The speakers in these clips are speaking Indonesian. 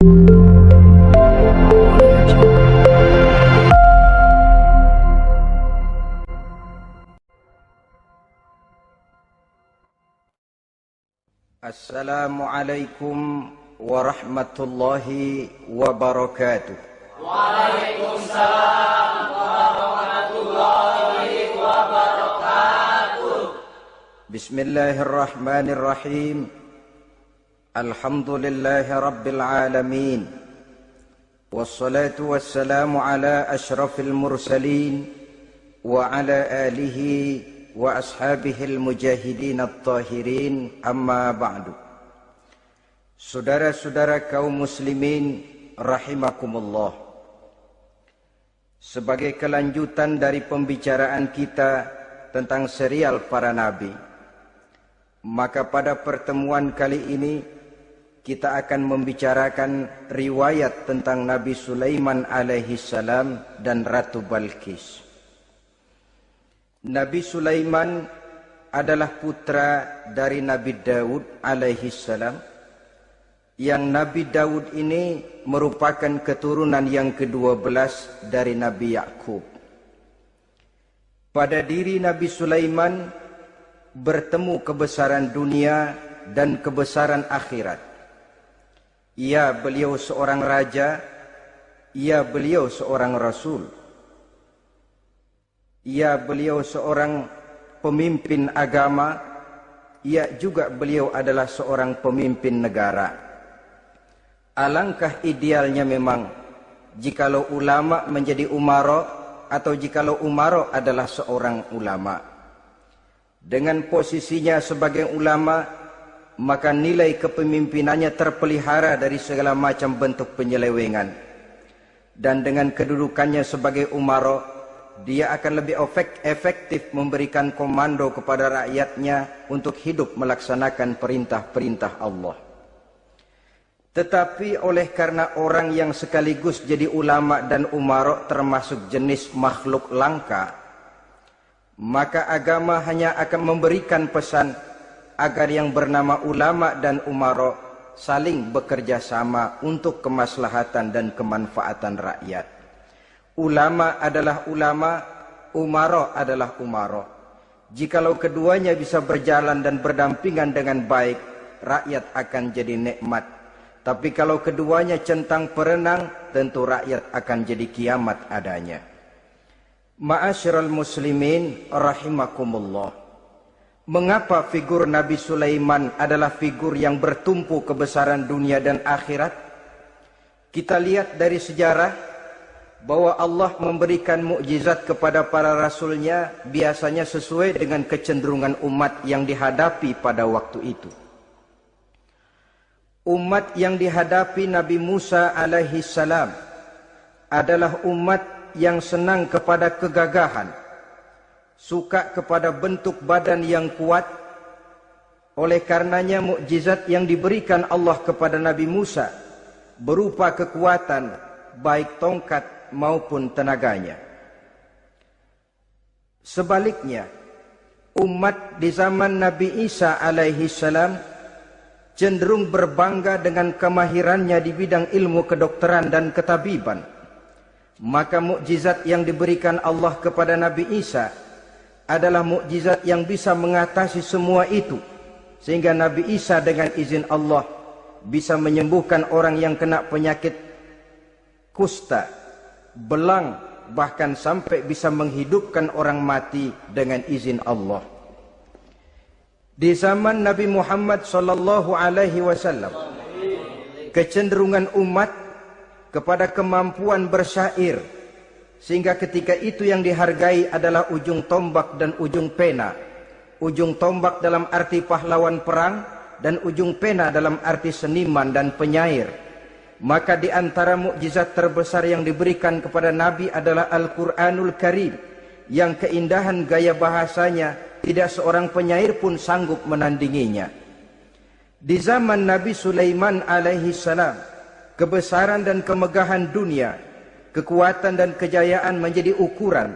Assalamualaikum warahmatullahi wabarakatuh. Waalaikumsalam warahmatullahi wabarakatuh. Bismillahirrahmanirrahim. Alhamdulillahi rabbil alamin. Wassalatu wassalamu ala ashrafil mursalin wa ala alihi wa ashabihil mujahidin at-tahirin, amma ba'du. Saudara-saudara kaum muslimin rahimakumullah. Sebagai kelanjutan dari pembicaraan kita tentang serial para nabi, maka pada pertemuan kali ini kita akan membicarakan riwayat tentang Nabi Sulaiman alaihi salam dan Ratu Balqis. Nabi Sulaiman adalah putra dari Nabi Daud alaihi salam, yang Nabi Daud ini merupakan keturunan yang ke-12 dari Nabi Yakub. Pada diri Nabi Sulaiman bertemu kebesaran dunia dan kebesaran akhirat. Ya, beliau seorang raja, ya, beliau seorang rasul. Ya, beliau seorang pemimpin agama. Ya, juga beliau adalah seorang pemimpin negara. Alangkah idealnya memang jikalau ulama menjadi umara, atau jikalau umara adalah seorang ulama. Dengan posisinya sebagai ulama, maka nilai kepemimpinannya terpelihara dari segala macam bentuk penyelewengan. Dan dengan kedudukannya sebagai umara, dia akan lebih efektif memberikan komando kepada rakyatnya untuk hidup melaksanakan perintah-perintah Allah. Tetapi oleh karena orang yang sekaligus jadi ulama dan umara termasuk jenis makhluk langka, maka agama hanya akan memberikan pesan agar yang bernama ulama dan umara saling bekerja sama untuk kemaslahatan dan kemanfaatan rakyat. Ulama adalah ulama, umara adalah umara. Jikalau keduanya bisa berjalan dan berdampingan dengan baik, rakyat akan jadi nikmat. Tapi kalau keduanya centang perenang, tentu rakyat akan jadi kiamat adanya. Ma'asyiral muslimin rahimakumullah. Mengapa figur Nabi Sulaiman adalah figur yang bertumpu kebesaran dunia dan akhirat? Kita lihat dari sejarah bahwa Allah memberikan mukjizat kepada para rasulnya biasanya sesuai dengan kecenderungan umat yang dihadapi pada waktu itu. Umat yang dihadapi Nabi Musa alaihi salam adalah umat yang senang kepada kegagahan, suka kepada bentuk badan yang kuat. Oleh karenanya mukjizat yang diberikan Allah kepada Nabi Musa berupa kekuatan baik tongkat maupun tenaganya. Sebaliknya, umat di zaman Nabi Isa alaihi salam cenderung berbangga dengan kemahirannya di bidang ilmu kedokteran dan ketabiban. Maka mukjizat yang diberikan Allah kepada Nabi Isa adalah mukjizat yang bisa mengatasi semua itu, sehingga Nabi Isa dengan izin Allah bisa menyembuhkan orang yang kena penyakit kusta, belang, bahkan sampai bisa menghidupkan orang mati dengan izin Allah. Di zaman Nabi Muhammad sallallahu alaihi wasallam, kecenderungan umat kepada kemampuan bersyair, sehingga ketika itu yang dihargai adalah ujung tombak dan ujung pena. Ujung tombak dalam arti pahlawan perang, dan ujung pena dalam arti seniman dan penyair. Maka di antara mukjizat terbesar yang diberikan kepada Nabi adalah Al-Quranul Karim, yang keindahan gaya bahasanya tidak seorang penyair pun sanggup menandinginya. Di zaman Nabi Sulaiman alaihi salam, kebesaran dan kemegahan dunia, kekuatan dan kejayaan menjadi ukuran.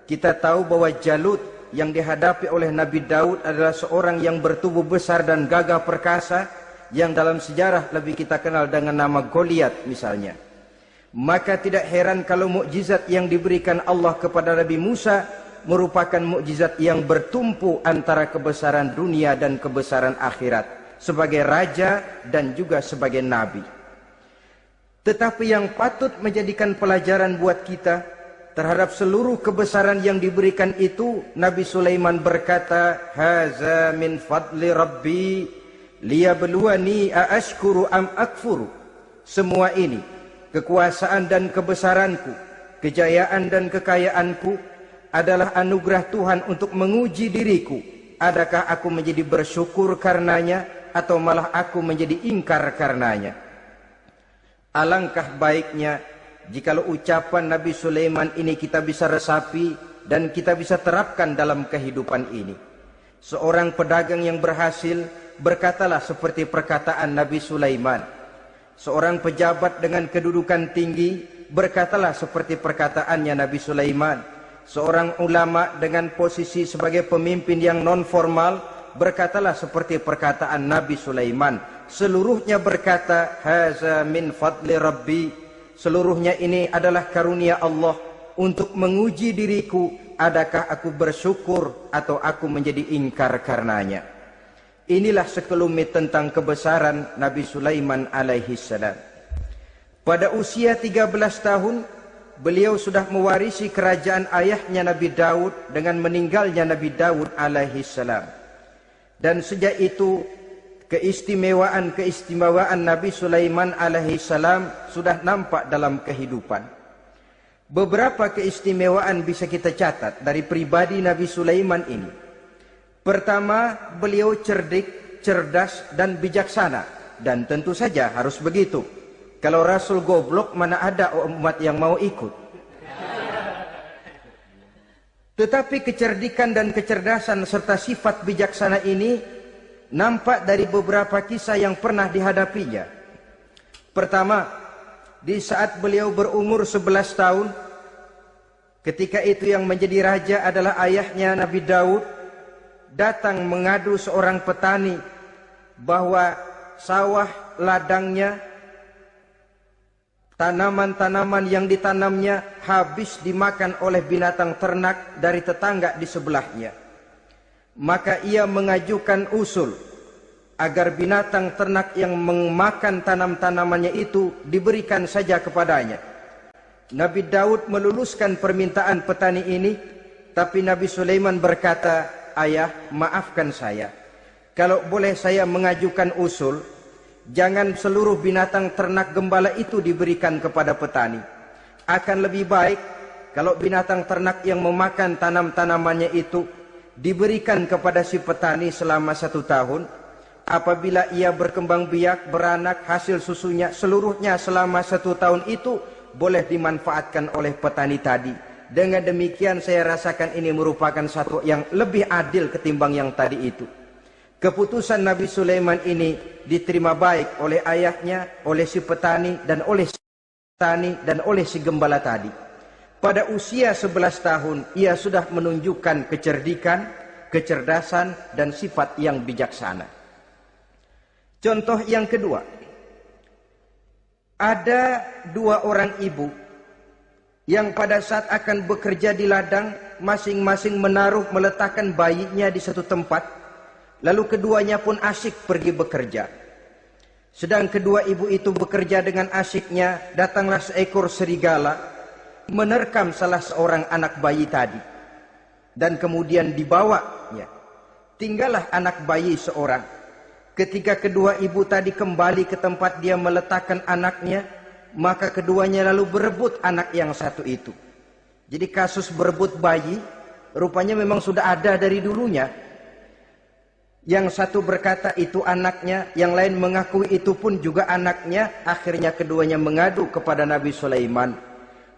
Kita tahu bahwa Jalut yang dihadapi oleh Nabi Daud adalah seorang yang bertubuh besar dan gagah perkasa, yang dalam sejarah lebih kita kenal dengan nama Goliat misalnya. Maka tidak heran kalau mukjizat yang diberikan Allah kepada Nabi Musa merupakan mukjizat yang bertumpu antara kebesaran dunia dan kebesaran akhirat, sebagai raja dan juga sebagai nabi. Tetapi yang patut menjadikan pelajaran buat kita terhadap seluruh kebesaran yang diberikan itu, Nabi Sulaiman berkata, "Haza min fadli Rabbi liyabluwani aashkuru am akfuru." Semua ini, kekuasaan dan kebesaranku, kejayaan dan kekayaanku, adalah anugerah Tuhan untuk menguji diriku. Adakah aku menjadi bersyukur karenanya atau malah aku menjadi ingkar karenanya? Alangkah baiknya jikalau ucapan Nabi Sulaiman ini kita bisa resapi dan kita bisa terapkan dalam kehidupan ini. Seorang pedagang yang berhasil berkatalah seperti perkataan Nabi Sulaiman. Seorang pejabat dengan kedudukan tinggi berkatalah seperti perkataannya Nabi Sulaiman. Seorang ulama dengan posisi sebagai pemimpin yang non formal berkatalah seperti perkataan Nabi Sulaiman. Seluruhnya berkata, "Haza min fadli Rabbi." Seluruhnya ini adalah karunia Allah untuk menguji diriku, adakah aku bersyukur atau aku menjadi ingkar karenanya. Inilah sekelumit tentang kebesaran Nabi Sulaiman alaihi salam. Pada usia 13 tahun, beliau sudah mewarisi kerajaan ayahnya Nabi Daud dengan meninggalnya Nabi Daud alaihi salam. Dan sejak itu keistimewaan Nabi Sulaiman alaihi salam sudah nampak dalam kehidupan. Beberapa keistimewaan bisa kita catat dari pribadi Nabi Sulaiman ini. Pertama, beliau cerdik, cerdas dan bijaksana, dan tentu saja harus begitu. Kalau Rasul goblok, mana ada umat yang mau ikut. Tetapi kecerdikan dan kecerdasan serta sifat bijaksana ini nampak dari beberapa kisah yang pernah dihadapinya. Pertama, di saat beliau berumur 11 tahun, ketika itu yang menjadi raja adalah ayahnya Nabi Daud, datang mengadu seorang petani bahwa sawah ladangnya, tanaman-tanaman yang ditanamnya habis dimakan oleh binatang ternak dari tetangga di sebelahnya. Maka ia mengajukan usul agar binatang ternak yang memakan tanam-tanamannya itu diberikan saja kepadanya. Nabi Daud meluluskan permintaan petani ini, tapi Nabi Sulaiman berkata, "Ayah, maafkan saya. Kalau boleh saya mengajukan usul, jangan seluruh binatang ternak gembala itu diberikan kepada petani. Akan lebih baik kalau binatang ternak yang memakan tanam-tanamannya itu diberikan kepada si petani selama 1 tahun. Apabila ia berkembang biak, beranak, hasil susunya seluruhnya selama 1 tahun itu boleh dimanfaatkan oleh petani tadi. Dengan demikian saya rasakan ini merupakan satu yang lebih adil ketimbang yang tadi itu." Keputusan Nabi Sulaiman ini diterima baik oleh ayahnya, oleh si petani dan oleh si gembala tadi. Pada usia 11 tahun ia sudah menunjukkan kecerdikan, kecerdasan dan sifat yang bijaksana. Contoh yang kedua, ada 2 orang ibu yang pada saat akan bekerja di ladang masing-masing meletakkan bayinya di satu tempat, lalu keduanya pun asyik pergi bekerja. Sedang kedua ibu itu bekerja dengan asyiknya, datanglah seekor serigala menerkam salah seorang anak bayi tadi dan kemudian dibawanya. Tinggallah anak bayi seorang. Ketika kedua ibu tadi kembali ke tempat dia meletakkan anaknya, maka keduanya lalu berebut anak yang satu itu. Jadi kasus berebut bayi rupanya memang sudah ada dari dulunya. Yang satu berkata itu anaknya, yang lain mengakui itu pun juga anaknya. Akhirnya keduanya mengadu kepada Nabi Sulaiman.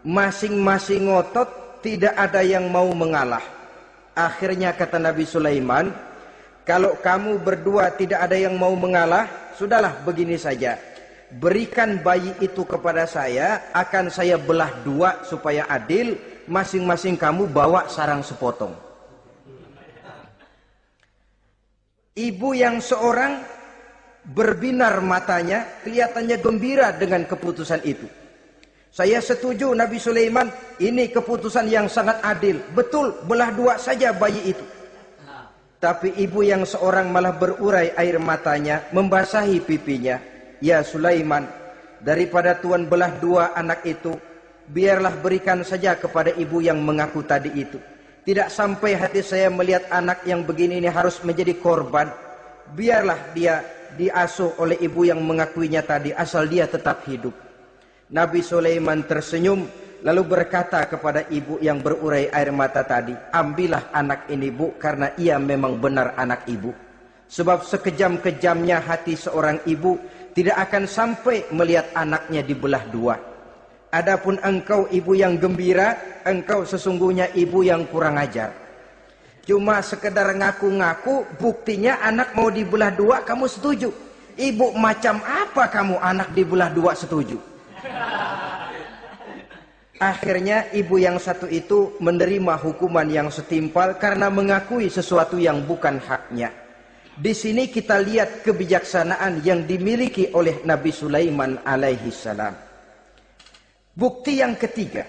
Masing-masing ngotot, tidak ada yang mau mengalah. Akhirnya kata Nabi Sulaiman, "Kalau kamu berdua tidak ada yang mau mengalah, sudahlah begini saja. Berikan bayi itu kepada saya, akan saya belah 2 supaya adil. Masing-masing kamu bawa sarang sepotong." Ibu yang seorang berbinar matanya, kelihatannya gembira dengan keputusan itu. Saya setuju Nabi Sulaiman, ini keputusan yang sangat adil. Betul, belah dua saja bayi itu. Tapi ibu yang seorang malah berurai air matanya, membasahi pipinya. Ya Sulaiman, daripada Tuhan belah dua anak itu, biarlah berikan saja kepada ibu yang mengaku tadi itu. Tidak sampai hati saya melihat anak yang begini ini harus menjadi korban. Biarlah dia diasuh oleh ibu yang mengakuinya tadi, asal dia tetap hidup. Nabi Sulaiman tersenyum, lalu berkata kepada ibu yang berurai air mata tadi, ambillah anak ini bu, karena ia memang benar anak ibu. Sebab sekejam-kejamnya hati seorang ibu tidak akan sampai melihat anaknya dibelah dua. Adapun engkau ibu yang gembira, engkau sesungguhnya ibu yang kurang ajar. Cuma sekedar ngaku-ngaku, buktinya anak mau dibelah dua kamu setuju. Ibu macam apa kamu anak dibelah dua setuju? Akhirnya ibu yang satu itu menerima hukuman yang setimpal karena mengakui sesuatu yang bukan haknya. Di sini kita lihat kebijaksanaan yang dimiliki oleh Nabi Sulaiman alaihi salam. Bukti yang ketiga,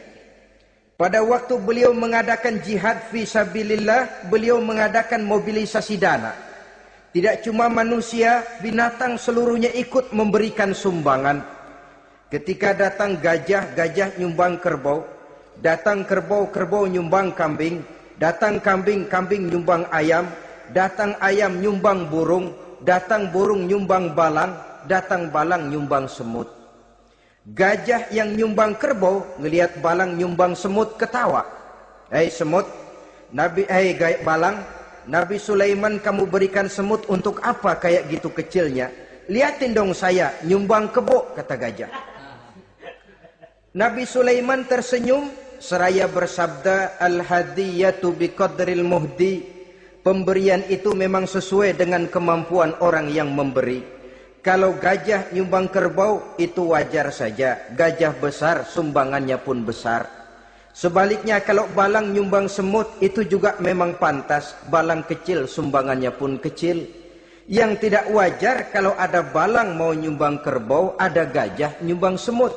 pada waktu beliau mengadakan jihad fi sabilillah, beliau mengadakan mobilisasi dana. Tidak cuma manusia, binatang seluruhnya ikut memberikan sumbangan. Ketika datang gajah, gajah nyumbang kerbau. Datang kerbau, kerbau nyumbang kambing. Datang kambing, kambing nyumbang ayam. Datang ayam nyumbang burung. Datang burung nyumbang balang. Datang balang nyumbang semut. Gajah yang nyumbang kerbau ngelihat balang nyumbang semut ketawa. Hei semut, balang, Nabi Sulaiman kamu berikan semut untuk apa kayak gitu kecilnya? Lihatin dong saya nyumbang kebo, kata gajah. Nabi Sulaiman tersenyum seraya bersabda, al-hadiyatu biqadril muhdi. Pemberian itu memang sesuai dengan kemampuan orang yang memberi. Kalau gajah nyumbang kerbau itu wajar saja. Gajah besar sumbangannya pun besar. Sebaliknya kalau balang nyumbang semut itu juga memang pantas. Balang kecil sumbangannya pun kecil. Yang tidak wajar kalau ada balang mau nyumbang kerbau, ada gajah nyumbang semut.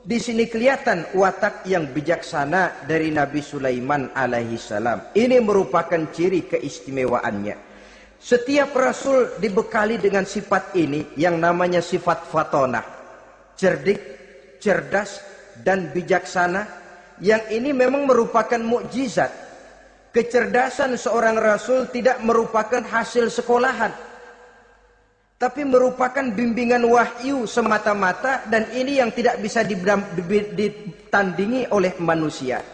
Di sini kelihatan watak yang bijaksana dari Nabi Sulaiman alaihi salam. Ini merupakan ciri keistimewaannya. Setiap rasul dibekali dengan sifat ini yang namanya sifat fatonah. Cerdik, cerdas, dan bijaksana. Yang ini memang merupakan mukjizat. Kecerdasan seorang rasul tidak merupakan hasil sekolahan, tapi merupakan bimbingan wahyu semata-mata, dan ini yang tidak bisa ditandingi oleh manusia.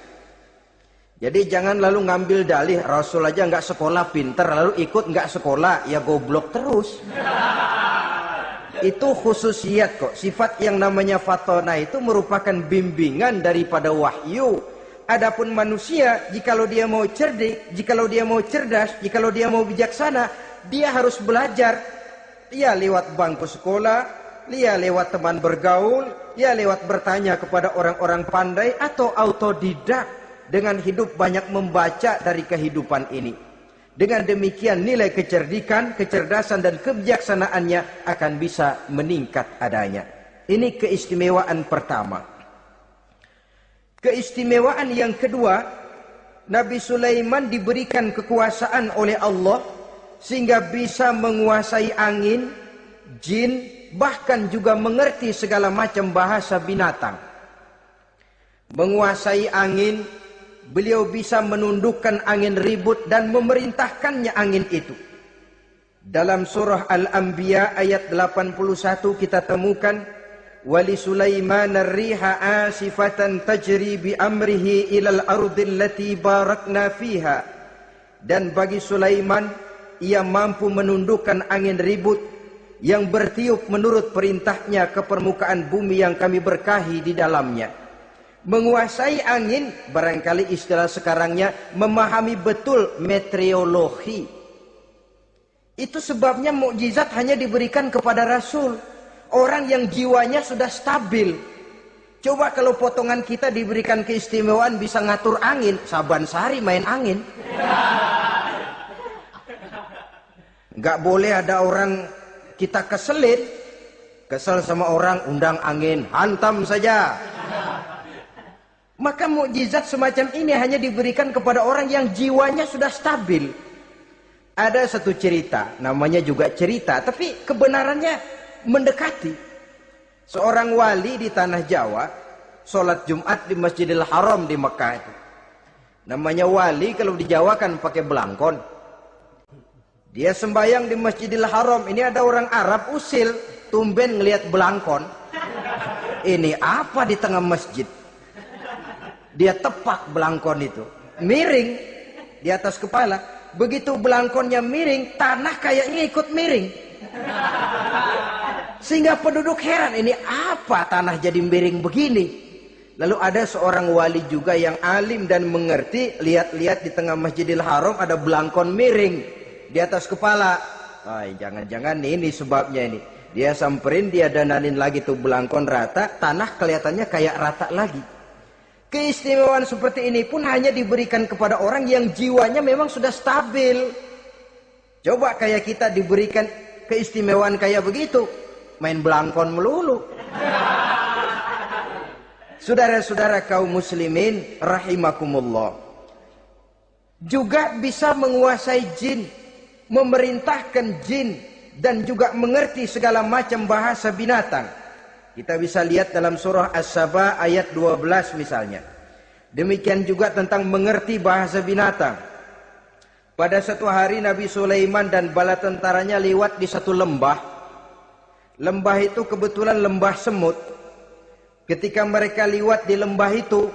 Jadi jangan lalu ngambil dalih Rasul aja nggak sekolah pinter, lalu ikut nggak sekolah, ya goblok terus. Itu khususiat kok. Sifat yang namanya fatona itu merupakan bimbingan daripada wahyu. Adapun manusia, jikalau dia mau cerdik, jikalau dia mau cerdas, jikalau dia mau bijaksana, dia harus belajar. Ya lewat bangku sekolah, ya lewat teman bergaul, ya lewat bertanya kepada orang-orang pandai, atau autodidak dengan hidup banyak membaca dari kehidupan ini. Dengan demikian nilai kecerdikan, kecerdasan dan kebijaksanaannya akan bisa meningkat adanya. Ini keistimewaan pertama. Keistimewaan yang kedua, Nabi Sulaiman diberikan kekuasaan oleh Allah sehingga bisa menguasai angin, jin, bahkan juga mengerti segala macam bahasa binatang. Menguasai angin, beliau bisa menundukkan angin ribut dan memerintahkannya angin itu. Dalam surah Al-Anbiya ayat 81 kita temukan, wali Sulaiman ar-riha asifatan tajri bi amrihi ilal ardil lati barakna fiha. Dan bagi Sulaiman, ia mampu menundukkan angin ribut yang bertiup menurut perintahnya ke permukaan bumi yang kami berkahi di dalamnya. Menguasai angin, barangkali istilah sekarangnya, memahami betul meteorologi. Itu sebabnya mukjizat hanya diberikan kepada Rasul. Orang yang jiwanya sudah stabil. Coba kalau potongan kita diberikan keistimewaan bisa ngatur angin, Saban Sari main angin. Gak boleh ada orang Kita kesel sama orang, undang angin, hantam saja. Maka mukjizat semacam ini hanya diberikan kepada orang yang jiwanya sudah stabil. Ada satu cerita, namanya juga cerita, tapi kebenarannya mendekati. Seorang wali di tanah Jawa, sholat Jumat di Masjidil Haram di Mekah itu. Namanya wali kalau di Jawa kan pakai belangkon. Dia sembahyang di Masjidil Haram. Ini ada orang Arab usil, tumben ngelihat belangkon. Ini apa di tengah masjid? Dia tepak belangkon itu, miring di atas kepala. Begitu belangkonnya miring, tanah kayaknya ikut miring. Sehingga penduduk heran, ini apa tanah jadi miring begini? Lalu ada seorang wali juga yang alim dan mengerti, lihat-lihat di tengah Masjidil Haram ada belangkon miring di atas kepala. Jangan-jangan ini sebabnya ini. Dia samperin, dia dananin lagi tuh belangkon rata, tanah kelihatannya kayak rata lagi. Keistimewaan seperti ini pun hanya diberikan kepada orang yang jiwanya memang sudah stabil. Coba kayak kita diberikan keistimewaan kayak begitu, main belangkon melulu. Saudara-saudara kaum muslimin rahimakumullah, juga bisa menguasai jin, memerintahkan jin, dan juga mengerti segala macam bahasa binatang. Kita bisa lihat dalam surah As-Saba ayat 12 misalnya. Demikian juga tentang mengerti bahasa binatang. Pada satu hari Nabi Sulaiman dan bala tentaranya lewat di satu lembah. Lembah itu kebetulan lembah semut. Ketika mereka lewat di lembah itu,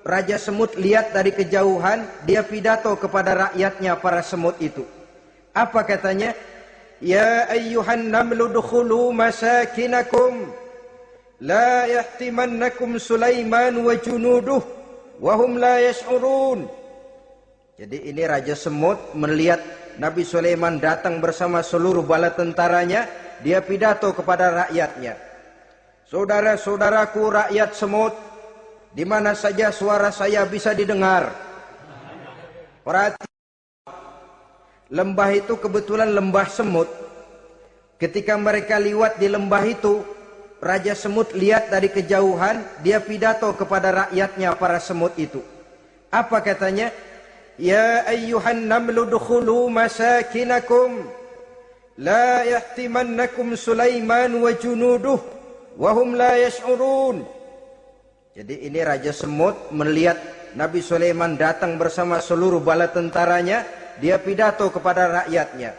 Raja Semut lihat dari kejauhan, dia pidato kepada rakyatnya para semut itu. Apa katanya? Ya ayyuhan namlu dukhulu masakinakum, la yahtimannakum Sulaiman wa junuduh wa hum la yash'urun. Jadi ini Raja Semut melihat Nabi Sulaiman datang bersama seluruh bala tentaranya, dia pidato kepada rakyatnya. Saudara-saudaraku rakyat semut, di mana saja suara saya bisa didengar. Perhatikan, lembah itu kebetulan lembah semut. Ketika mereka lewat di lembah itu, Raja Semut lihat dari kejauhan, dia pidato kepada rakyatnya para semut itu. Apa katanya? Ya ayyuhan namlu dukhulu masakinakum, la yahtimannakum Sulaiman wa junuduh wa hum la yash'urun. Jadi ini Raja Semut melihat Nabi Sulaiman datang bersama seluruh bala tentaranya, dia pidato kepada rakyatnya.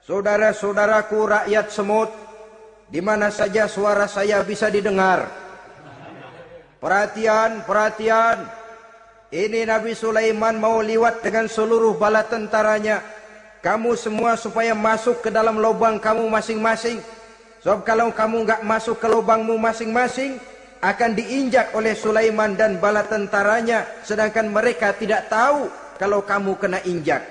Saudara-saudaraku rakyat semut, di mana saja suara saya bisa didengar. Perhatian, perhatian. Ini Nabi Sulaiman mau lewat dengan seluruh bala tentaranya. Kamu semua supaya masuk ke dalam lubang kamu masing-masing. Sebab kalau kamu nggak masuk ke lubangmu masing-masing, akan diinjak oleh Sulaiman dan bala tentaranya, sedangkan mereka tidak tahu kalau kamu kena injak.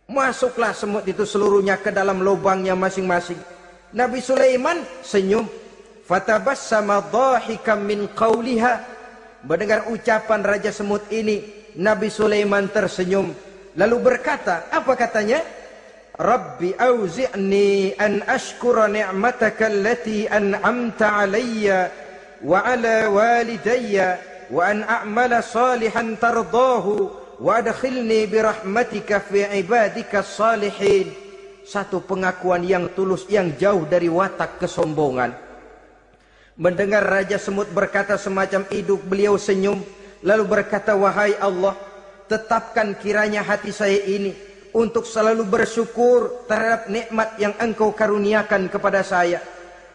Masuklah semut itu seluruhnya ke dalam lubangnya masing-masing. Nabi Sulaiman senyum. Fatabassama dhahikam min qawliha. Mendengar ucapan Raja Semut ini, Nabi Sulaiman tersenyum. Lalu berkata, apa katanya? Rabbi auzi'ni an ashkura ni'mataka allati an'amta alayya wa ala walidayya wa an a'mala salihan tardahu wa adkhilni birahmatika fi ibadika salihin. Satu pengakuan yang tulus yang jauh dari watak kesombongan. Mendengar Raja Semut berkata semacam itu, beliau senyum lalu berkata, wahai Allah, tetapkan kiranya hati saya ini untuk selalu bersyukur terhadap nikmat yang Engkau karuniakan kepada saya.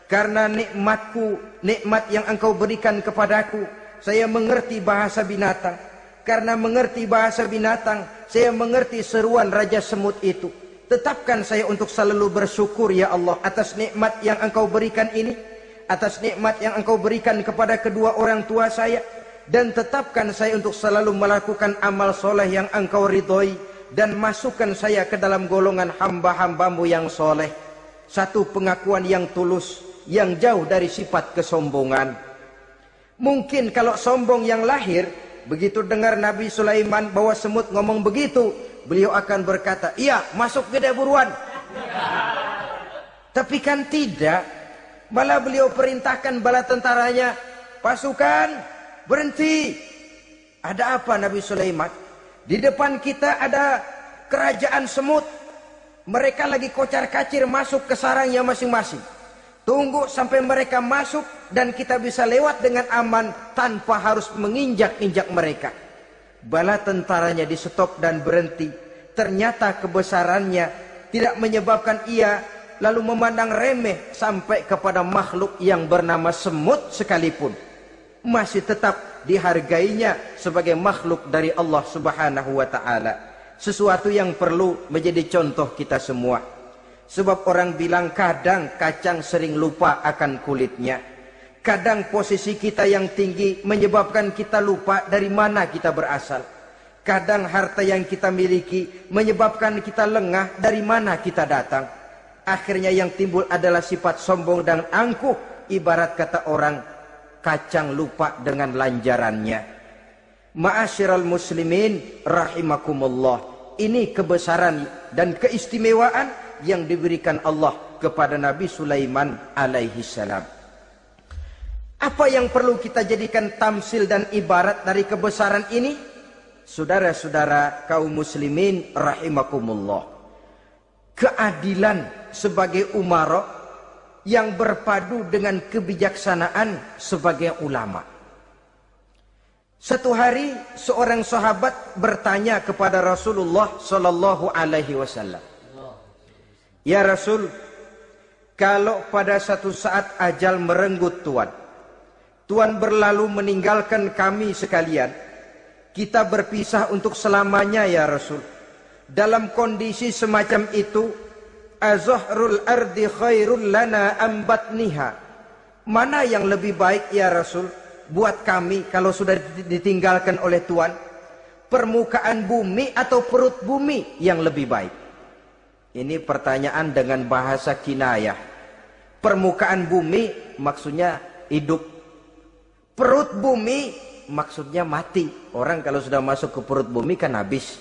Karena nikmatku, nikmat yang Engkau berikan kepadaku, saya mengerti bahasa binatang. Karena mengerti bahasa binatang, saya mengerti seruan Raja Semut itu. Tetapkan saya untuk selalu bersyukur ya Allah atas nikmat yang Engkau berikan ini, atas nikmat yang Engkau berikan kepada kedua orang tua saya, dan tetapkan saya untuk selalu melakukan amal soleh yang Engkau ridhoi, dan masukkan saya ke dalam golongan hamba-hambamu yang soleh. Satu pengakuan yang tulus, yang jauh dari sifat kesombongan. Mungkin kalau sombong yang lahir, begitu dengar Nabi Sulaiman bahwa semut ngomong begitu, beliau akan berkata, iya masuk gede buruan. Tapi kan tidak. Malah beliau perintahkan bala tentaranya, pasukan berhenti. Ada apa Nabi Sulaiman? Di depan kita ada kerajaan semut. Mereka lagi kocar-kacir masuk ke sarangnya masing-masing. Tunggu sampai mereka masuk dan kita bisa lewat dengan aman tanpa harus menginjak-injak mereka. Bala tentaranya di stop dan berhenti. Ternyata kebesarannya tidak menyebabkan ia lalu memandang remeh sampai kepada makhluk yang bernama semut sekalipun. Masih tetap dihargainya sebagai makhluk dari Allah Subhanahu wa ta'ala. Sesuatu yang perlu menjadi contoh kita semua. Sebab orang bilang kadang kacang sering lupa akan kulitnya. Kadang posisi kita yang tinggi menyebabkan kita lupa dari mana kita berasal. Kadang harta yang kita miliki menyebabkan kita lengah dari mana kita datang. Akhirnya yang timbul adalah sifat sombong dan angkuh. Ibarat kata orang, kacang lupa dengan lanjarannya. Ma'asyiral muslimin rahimakumullah. Ini kebesaran dan keistimewaan yang diberikan Allah kepada Nabi Sulaiman alaihi salam. Apa yang perlu kita jadikan tamsil dan ibarat dari kebesaran ini? Saudara-saudara kaum muslimin rahimakumullah. Keadilan sebagai umara yang berpadu dengan kebijaksanaan sebagai ulama. Satu hari seorang sahabat bertanya kepada Rasulullah sallallahu alaihi wasallam, "Ya Rasul, kalau pada satu saat ajal merenggut Tuhan berlalu meninggalkan kami sekalian, kita berpisah untuk selamanya ya Rasul. Dalam kondisi semacam itu, azahrul ardi khairul lana am batniha. Mana yang lebih baik ya Rasul buat kami kalau sudah ditinggalkan oleh Tuhan? Permukaan bumi atau perut bumi yang lebih baik?" Ini pertanyaan dengan bahasa kinayah. Permukaan bumi maksudnya hidup. Perut bumi maksudnya mati. Orang kalau sudah masuk ke perut bumi kan habis.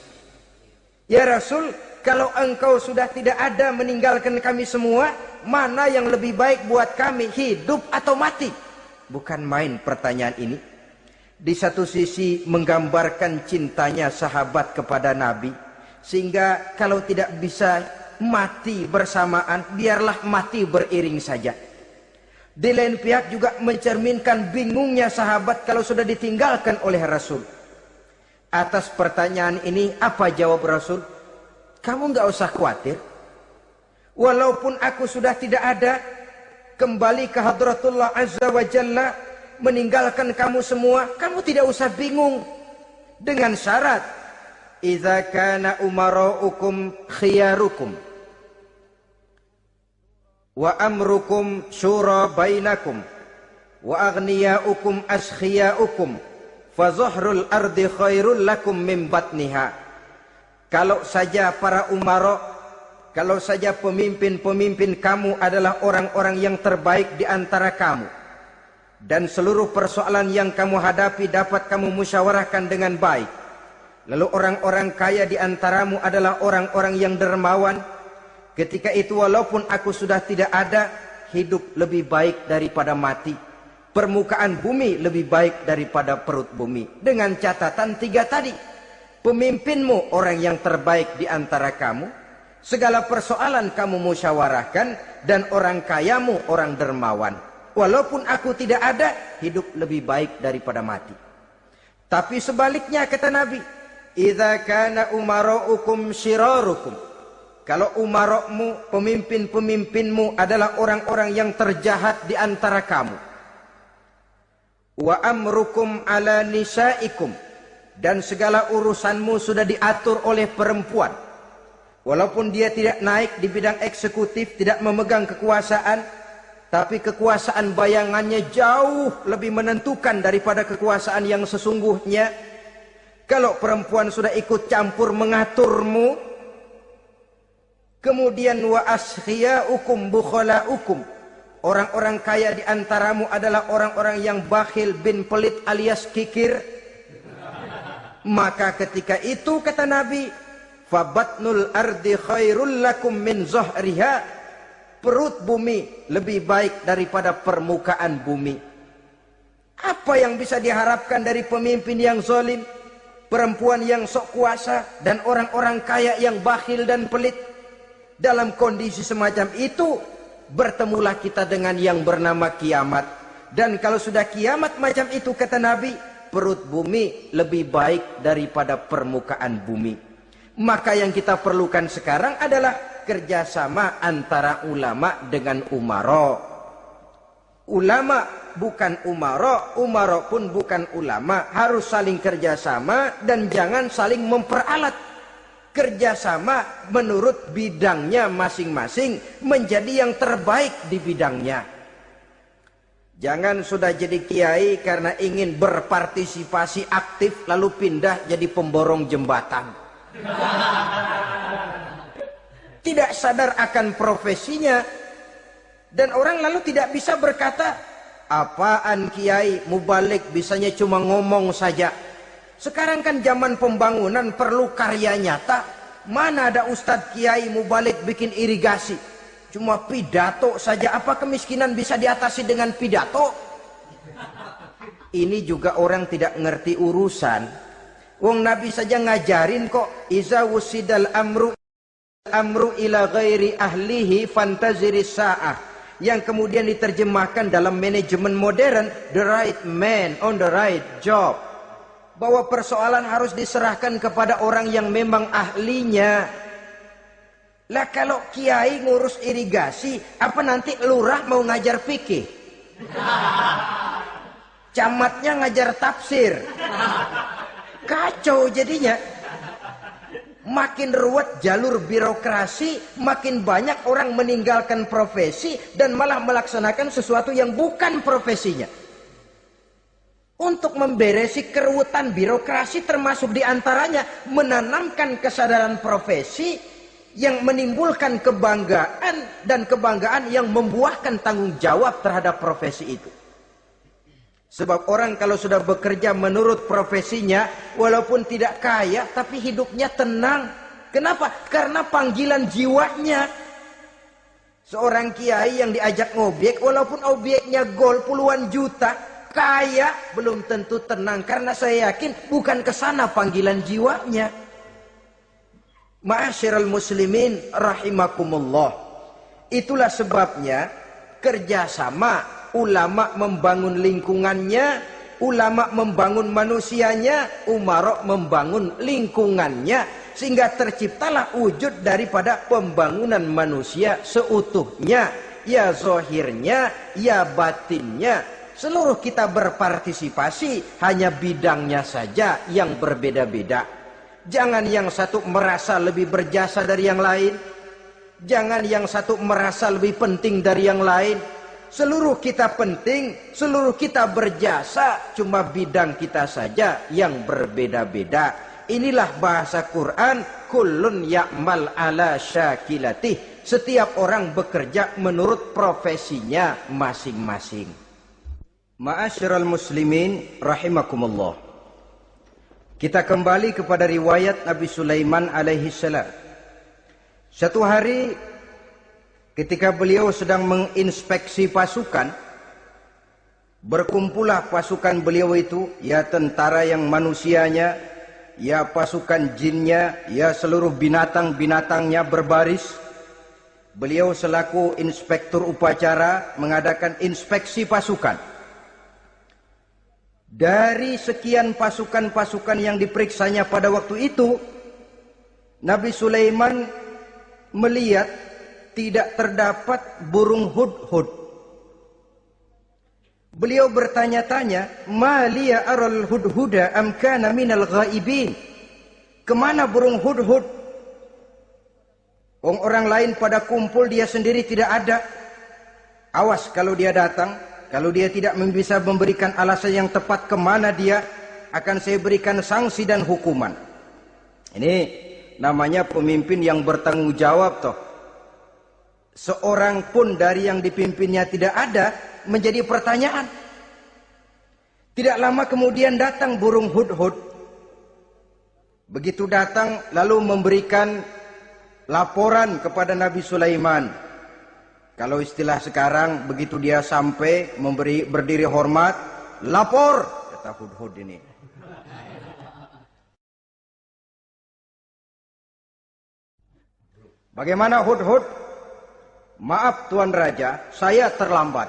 "Ya Rasul, kalau engkau sudah tidak ada meninggalkan kami semua, mana yang lebih baik buat kami, hidup atau mati?" Bukan main pertanyaan ini. Di satu sisi menggambarkan cintanya sahabat kepada Nabi, sehingga kalau tidak bisa mati bersamaan, biarlah mati beriring saja. Di lain pihak juga mencerminkan bingungnya sahabat kalau sudah ditinggalkan oleh Rasul. Atas pertanyaan ini apa jawab Rasul? "Kamu nggak usah khawatir. Walaupun aku sudah tidak ada, kembali ke hadratullah azza wa jalla, meninggalkan kamu semua, kamu tidak usah bingung. Dengan syarat, idza kana umaraukum khiyarukum wa amrukum syura bainakum wa aghniyaukum askhiyaukum fa zahrul ardi khairul lakum min batniha." Kalau saja para umara, kalau saja pemimpin-pemimpin kamu adalah orang-orang yang terbaik di antara kamu, dan seluruh persoalan yang kamu hadapi dapat kamu musyawarahkan dengan baik, lalu orang-orang kaya di antaramu adalah orang-orang yang dermawan, ketika itu walaupun aku sudah tidak ada, hidup lebih baik daripada mati, permukaan bumi lebih baik daripada perut bumi. Dengan catatan tiga tadi, pemimpinmu orang yang terbaik di antara kamu, segala persoalan kamu musyawarahkan, dan orang kayamu orang dermawan. Walaupun aku tidak ada, hidup lebih baik daripada mati. Tapi sebaliknya kata Nabi, idza kana umaraukum syirarukum. Kalau umarokmu, pemimpin-pemimpinmu adalah orang-orang yang terjahat di antara kamu. Wa amrukum ala nisaikum. Dan segala urusanmu sudah diatur oleh perempuan. Walaupun dia tidak naik di bidang eksekutif, tidak memegang kekuasaan, tapi kekuasaan bayangannya jauh lebih menentukan daripada kekuasaan yang sesungguhnya. Kalau perempuan sudah ikut campur mengaturmu, kemudian wa askhiyaukum bukhalaukum, orang-orang kaya di antaramu adalah orang-orang yang bakhil bin pelit alias kikir, maka ketika itu kata Nabi, fabatnul ardi khairul lakum min zahriha, perut bumi lebih baik daripada permukaan bumi. Apa yang bisa diharapkan dari pemimpin yang zalim, perempuan yang sok kuasa, dan orang-orang kaya yang bakhil dan pelit? Dalam kondisi semacam itu, bertemulah kita dengan yang bernama kiamat. Dan kalau sudah kiamat macam itu, kata Nabi, perut bumi lebih baik daripada permukaan bumi. Maka yang kita perlukan sekarang adalah kerjasama antara ulama dengan umara. Ulama bukan umara, umara pun bukan ulama. Harus saling kerjasama dan jangan saling memperalat. Kerjasama menurut bidangnya masing-masing menjadi yang terbaik di bidangnya. Jangan sudah jadi kiai karena ingin berpartisipasi aktif lalu pindah jadi pemborong jembatan. Tidak sadar akan profesinya, dan orang lalu tidak bisa berkata, apaan kiai mubalik bisanya cuma ngomong saja. Sekarang kan zaman pembangunan perlu karya nyata. Mana ada ustadz kiai mubalik bikin irigasi, cuma pidato saja. Apa kemiskinan bisa diatasi dengan pidato? Ini juga orang tidak ngerti urusan. Wong Nabi saja ngajarin kok, iza wusidal amru ila ghairi ahlihi fantaziris sa'ah, yang kemudian diterjemahkan dalam manajemen modern, the right man on the right job. Bahwa persoalan harus diserahkan kepada orang yang memang ahlinya. Lah kalau kiai ngurus irigasi, apa nanti lurah mau ngajar fikih? Camatnya ngajar tafsir. Kacau jadinya. Makin ruwet jalur birokrasi, makin banyak orang meninggalkan profesi dan malah melaksanakan sesuatu yang bukan profesinya. Untuk memberesi keruwetan birokrasi termasuk diantaranya menanamkan kesadaran profesi yang menimbulkan kebanggaan, dan kebanggaan yang membuahkan tanggung jawab terhadap profesi itu. Sebab orang kalau sudah bekerja menurut profesinya, walaupun tidak kaya tapi hidupnya tenang. Kenapa? Karena panggilan jiwanya. Seorang kiai yang diajak ngobek, walaupun objeknya gol puluhan juta, kaya belum tentu tenang, karena saya yakin bukan ke sana panggilan jiwanya. Ma'asyiral muslimin rahimakumullah. Itulah sebabnya kerjasama, ulama membangun lingkungannya, ulama membangun manusianya, umara membangun lingkungannya, sehingga terciptalah wujud daripada pembangunan manusia seutuhnya, ya zahirnya, ya batinnya. Seluruh kita berpartisipasi, hanya bidangnya saja yang berbeda-beda. Jangan yang satu merasa lebih berjasa dari yang lain. Jangan yang satu merasa lebih penting dari yang lain. Seluruh kita penting, seluruh kita berjasa, cuma bidang kita saja yang berbeda-beda. Inilah bahasa Quran, kullun ya'mal ala syakilatih. Setiap orang bekerja menurut profesinya masing-masing. Ma'asyiral muslimin rahimakumullah. Kita kembali kepada riwayat Nabi Sulaiman alaihi salam. Satu hari ketika beliau sedang menginspeksi pasukan, berkumpullah pasukan beliau itu, ya tentara yang manusianya, ya pasukan jinnya, ya seluruh binatang-binatangnya berbaris. Beliau selaku inspektur upacara mengadakan inspeksi pasukan. Dari sekian pasukan-pasukan yang diperiksanya pada waktu itu, Nabi Sulaiman melihat tidak terdapat burung hudhud. Beliau bertanya-tanya, "Ma liya aral hudhuda am kana minal ghaibin?" Kemana burung hudhud? Orang lain pada kumpul, dia sendiri tidak ada. Awas kalau dia datang. Kalau dia tidak bisa memberikan alasan yang tepat kemana dia, akan saya berikan sanksi dan hukuman. Ini namanya pemimpin yang bertanggung jawab toh. Seorang pun dari yang dipimpinnya tidak ada, menjadi pertanyaan. Tidak lama kemudian datang burung hudhud. Begitu datang lalu memberikan laporan kepada Nabi Sulaiman. Kalau istilah sekarang, begitu dia sampai berdiri hormat, lapor, kata Hudhud ini. Bagaimana Hudhud? Maaf Tuan Raja, saya terlambat.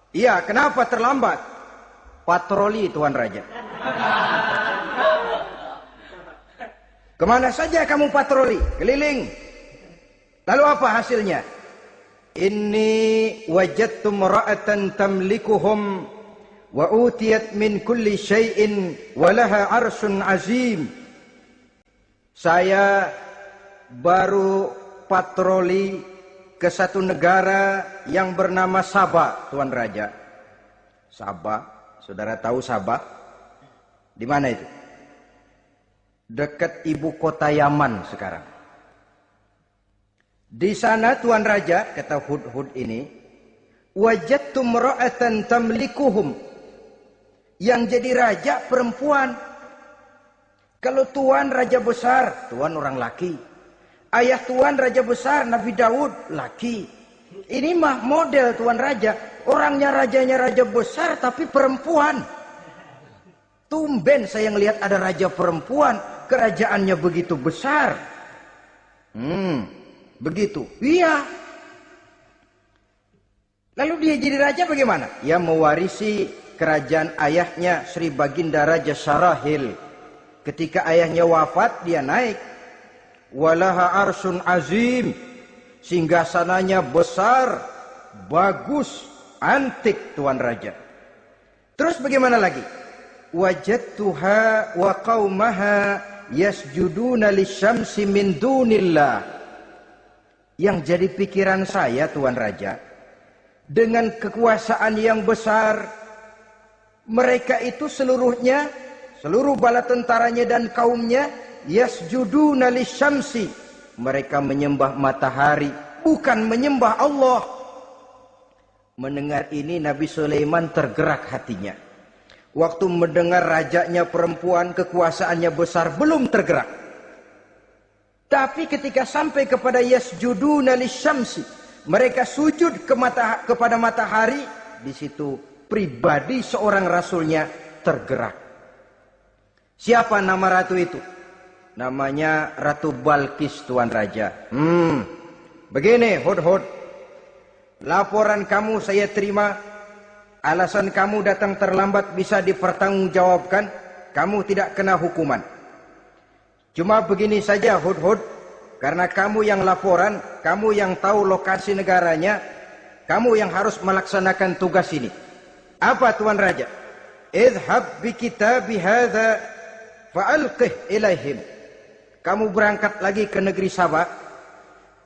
Iya, kenapa terlambat? Patroli Tuan Raja. Kemana saja kamu patroli? Keliling. Lalu apa hasilnya? Inni wajadtu imra'atan tamlikuhum wa utiyat min kulli syai'in wa laha 'arsyun 'azim. Saya baru patroli ke satu negara yang bernama Sabah, Tuan Raja. Sabah, saudara tahu Sabah? Di mana itu? Dekat ibu kota Yaman sekarang. Di sana Tuan Raja, kata Hudhud ini, wajadtu imra'atan tamlikuhum. Yang jadi raja perempuan. Kalau Tuan raja besar, Tuan orang laki. Ayah Tuan raja besar Nabi Daud laki. Ini mah model Tuan Raja. Orangnya rajanya raja besar tapi perempuan. Tumben saya ngelihat ada raja perempuan. Kerajaannya begitu besar. Begitu. Iya. Lalu dia jadi raja bagaimana? Dia mewarisi kerajaan ayahnya Sri Baginda Raja Sarahil. Ketika ayahnya wafat dia naik. Walaha arsun azim, singgasananya besar, bagus, antik Tuan Raja. Terus bagaimana lagi? Wajadtuha wa qaumaha yasjuduna lisyamsi min dunillah. Yang jadi pikiran saya Tuan Raja, dengan kekuasaan yang besar, mereka itu seluruhnya, seluruh bala tentaranya dan kaumnya, yasjuduna lisyamsi, mereka menyembah matahari, bukan menyembah Allah. Mendengar ini Nabi Sulaiman tergerak hatinya. Waktu mendengar rajanya perempuan, kekuasaannya besar, belum tergerak. Tapi ketika sampai kepada yasjuduna lisyamsi, mereka sujud kepada matahari, di situ pribadi seorang rasulnya tergerak. Siapa nama ratu itu? Namanya Ratu Balkis Tuan Raja. Begini Hudhud, laporan kamu saya terima. Alasan kamu datang terlambat bisa dipertanggungjawabkan. Kamu tidak kena hukuman. Cuma begini saja Hudhud, karena kamu yang laporan, kamu yang tahu lokasi negaranya, kamu yang harus melaksanakan tugas ini. Apa Tuan Raja? Idhab bi kitabi hadza fa'alqih ilaihim. Kamu berangkat lagi ke negeri Sabah,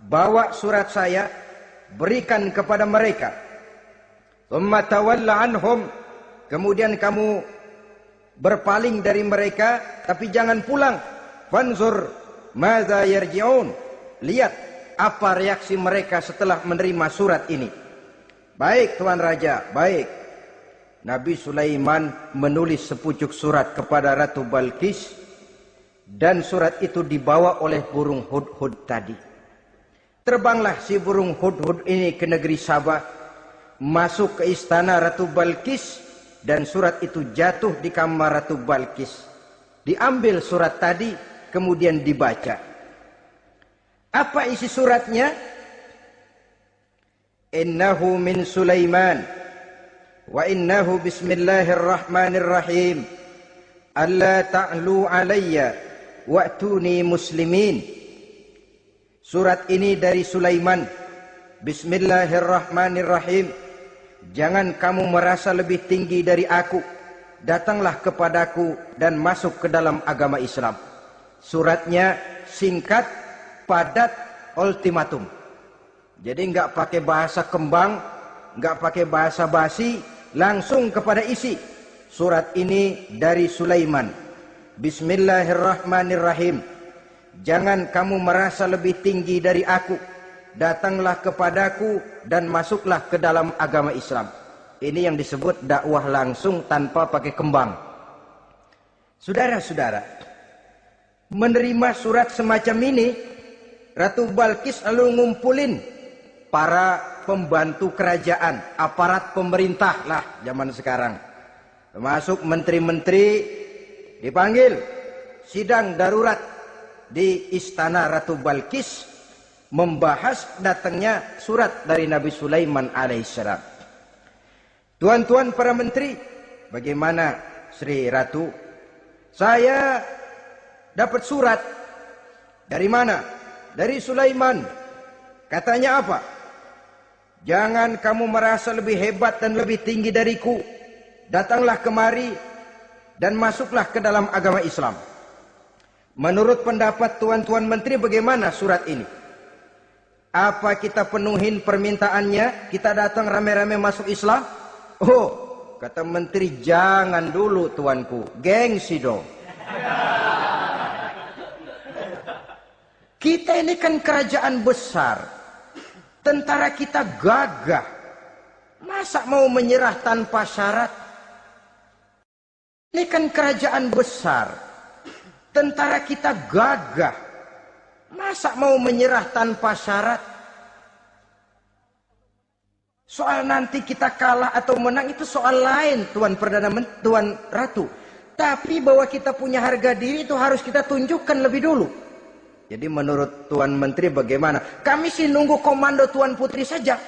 bawa surat saya, berikan kepada mereka. Thumma tawalla anhum, kemudian kamu berpaling dari mereka, tapi jangan pulang. Fanzur madza yarji'un, lihat apa reaksi mereka setelah menerima surat ini. Baik Tuan Raja, baik. Nabi Sulaiman menulis sepucuk surat kepada Ratu Balkis. Dan surat itu dibawa oleh burung Hudhud tadi. Terbanglah si burung Hudhud ini ke negeri Sabah, masuk ke istana Ratu Balkis, dan surat itu jatuh di kamar Ratu Balkis. Diambil surat tadi, kemudian dibaca. Apa isi suratnya? Innahu min Sulaiman, wa innahu bismillahirrahmanirrahim. Alla ta'lu alayya wa'tuni muslimin. Surat ini dari Sulaiman. Bismillahirrahmanirrahim. Jangan kamu merasa lebih tinggi dari aku. Datanglah kepadaku dan masuk ke dalam agama Islam. Suratnya singkat, padat, ultimatum. Jadi enggak pakai bahasa kembang, enggak pakai bahasa basi, langsung kepada isi. Surat ini dari Sulaiman. Bismillahirrahmanirrahim. Jangan kamu merasa lebih tinggi dari aku. Datanglah kepadaku dan masuklah ke dalam agama Islam. Ini yang disebut dakwah langsung tanpa pakai kembang. Saudara-saudara, menerima surat semacam ini, Ratu Balkis lalu ngumpulin para pembantu kerajaan, aparat pemerintah lah zaman sekarang. Termasuk menteri-menteri dipanggil sidang darurat di istana Ratu Balkis membahas datangnya surat dari Nabi Sulaiman alaihissalam. Tuan-tuan para menteri, bagaimana Sri Ratu? Saya dapat surat. Dari mana? Dari Sulaiman. Katanya apa? Jangan kamu merasa lebih hebat dan lebih tinggi dariku. Datanglah kemari dan masuklah ke dalam agama Islam. Menurut pendapat tuan-tuan menteri, bagaimana surat ini? Apa kita penuhin permintaannya? Kita datang rame-rame masuk Islam? Oh, kata menteri, jangan dulu tuanku. Gengsi dong. Kita ini kan kerajaan besar. Tentara kita gagah. Masa mau menyerah tanpa syarat? Ini kan kerajaan besar. Tentara kita gagah. Masa mau menyerah tanpa syarat? Soal nanti kita kalah atau menang itu soal lain, Tuan Ratu. Tapi bahwa kita punya harga diri itu harus kita tunjukkan lebih dulu. Jadi menurut Tuan Menteri bagaimana? Kami sih nunggu komando Tuan Putri saja.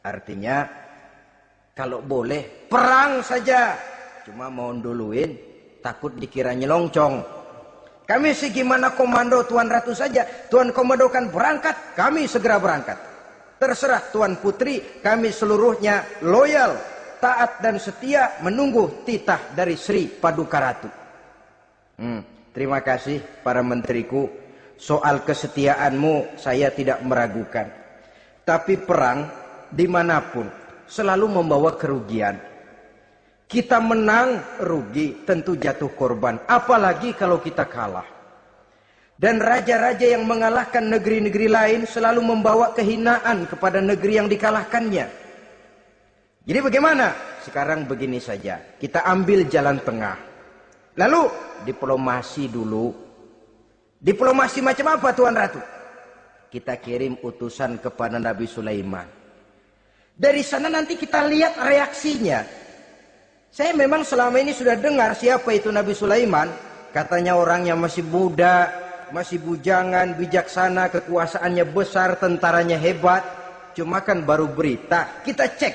Artinya kalau boleh perang saja. Cuma mau duluin takut dikira nyelongcong. Kami sih gimana komando Tuan Ratu saja. Tuan komandokan berangkat, kami segera berangkat. Terserah Tuan Putri, kami seluruhnya loyal, taat dan setia menunggu titah dari Sri Paduka Ratu. Terima kasih para menteriku. Soal kesetiaanmu saya tidak meragukan. Tapi perang dimanapun selalu membawa kerugian. Kita menang rugi, tentu jatuh korban. Apalagi kalau kita kalah. Dan raja-raja yang mengalahkan negeri-negeri lain selalu membawa kehinaan kepada negeri yang dikalahkannya. Jadi bagaimana? Sekarang begini saja. Kita ambil jalan tengah. Lalu diplomasi dulu. Diplomasi macam apa Tuan Ratu? Kita kirim utusan kepada Nabi Sulaiman. Dari sana nanti kita lihat reaksinya. Saya memang selama ini sudah dengar siapa itu Nabi Sulaiman. Katanya orang yang masih muda, masih bujangan, bijaksana, kekuasaannya besar, tentaranya hebat. Cuma kan baru berita, kita cek.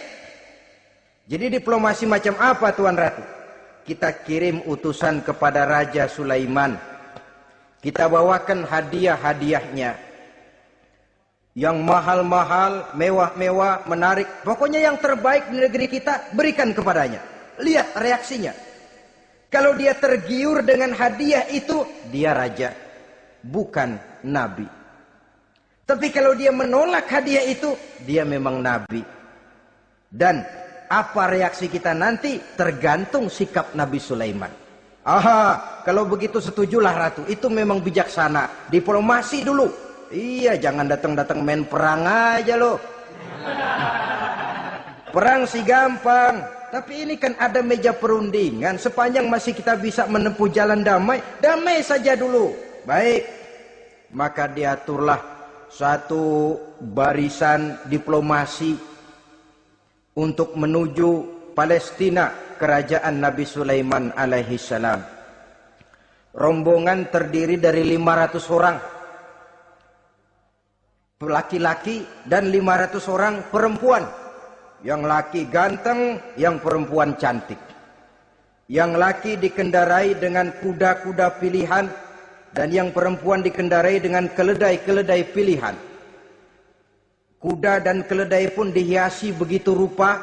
Jadi diplomasi macam apa Tuan Ratu? Kita kirim utusan kepada Raja Sulaiman. Kita bawakan hadiah-hadiahnya. Yang mahal-mahal, mewah-mewah, menarik. Pokoknya yang terbaik di negeri kita, berikan kepadanya. Lihat reaksinya. Kalau dia tergiur dengan hadiah itu, dia raja. Bukan nabi. Tapi kalau dia menolak hadiah itu, dia memang nabi. Dan apa reaksi kita nanti tergantung sikap Nabi Sulaiman. Aha, kalau begitu setujulah Ratu. Itu memang bijaksana. Diplomasi dulu. Iya, jangan datang-datang main perang aja loh. Perang sih gampang. Tapi ini kan ada meja perundingan. Sepanjang masih kita bisa menempuh jalan damai, damai saja dulu. Baik. Maka diaturlah satu barisan diplomasi untuk menuju Palestina, kerajaan Nabi Sulaiman alaihi salam. Rombongan terdiri dari 500 orang laki-laki dan 500 orang perempuan. Yang laki ganteng, yang perempuan cantik. Yang laki dikendarai dengan kuda-kuda pilihan dan yang perempuan dikendarai dengan keledai-keledai pilihan. Kuda dan keledai pun dihiasi begitu rupa.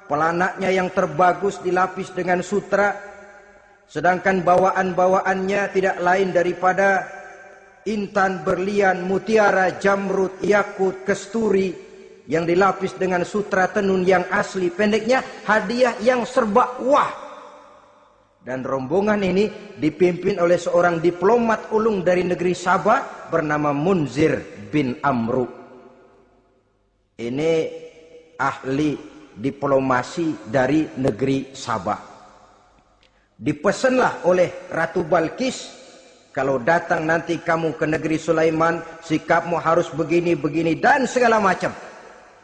Pelanaknya yang terbagus dilapis dengan sutra. Sedangkan bawaan-bawaannya tidak lain daripada intan, berlian, mutiara, jamrud, yakut, kesturi yang dilapis dengan sutra tenun yang asli. Pendeknya hadiah yang serba wah. Dan rombongan ini dipimpin oleh seorang diplomat ulung dari negeri Sabah bernama Munzir bin Amru. Ini ahli diplomasi dari negeri Sabah. Dipesanlah oleh Ratu Balkis, kalau datang nanti kamu ke negeri Sulaiman, sikapmu harus begini, begini, dan segala macam.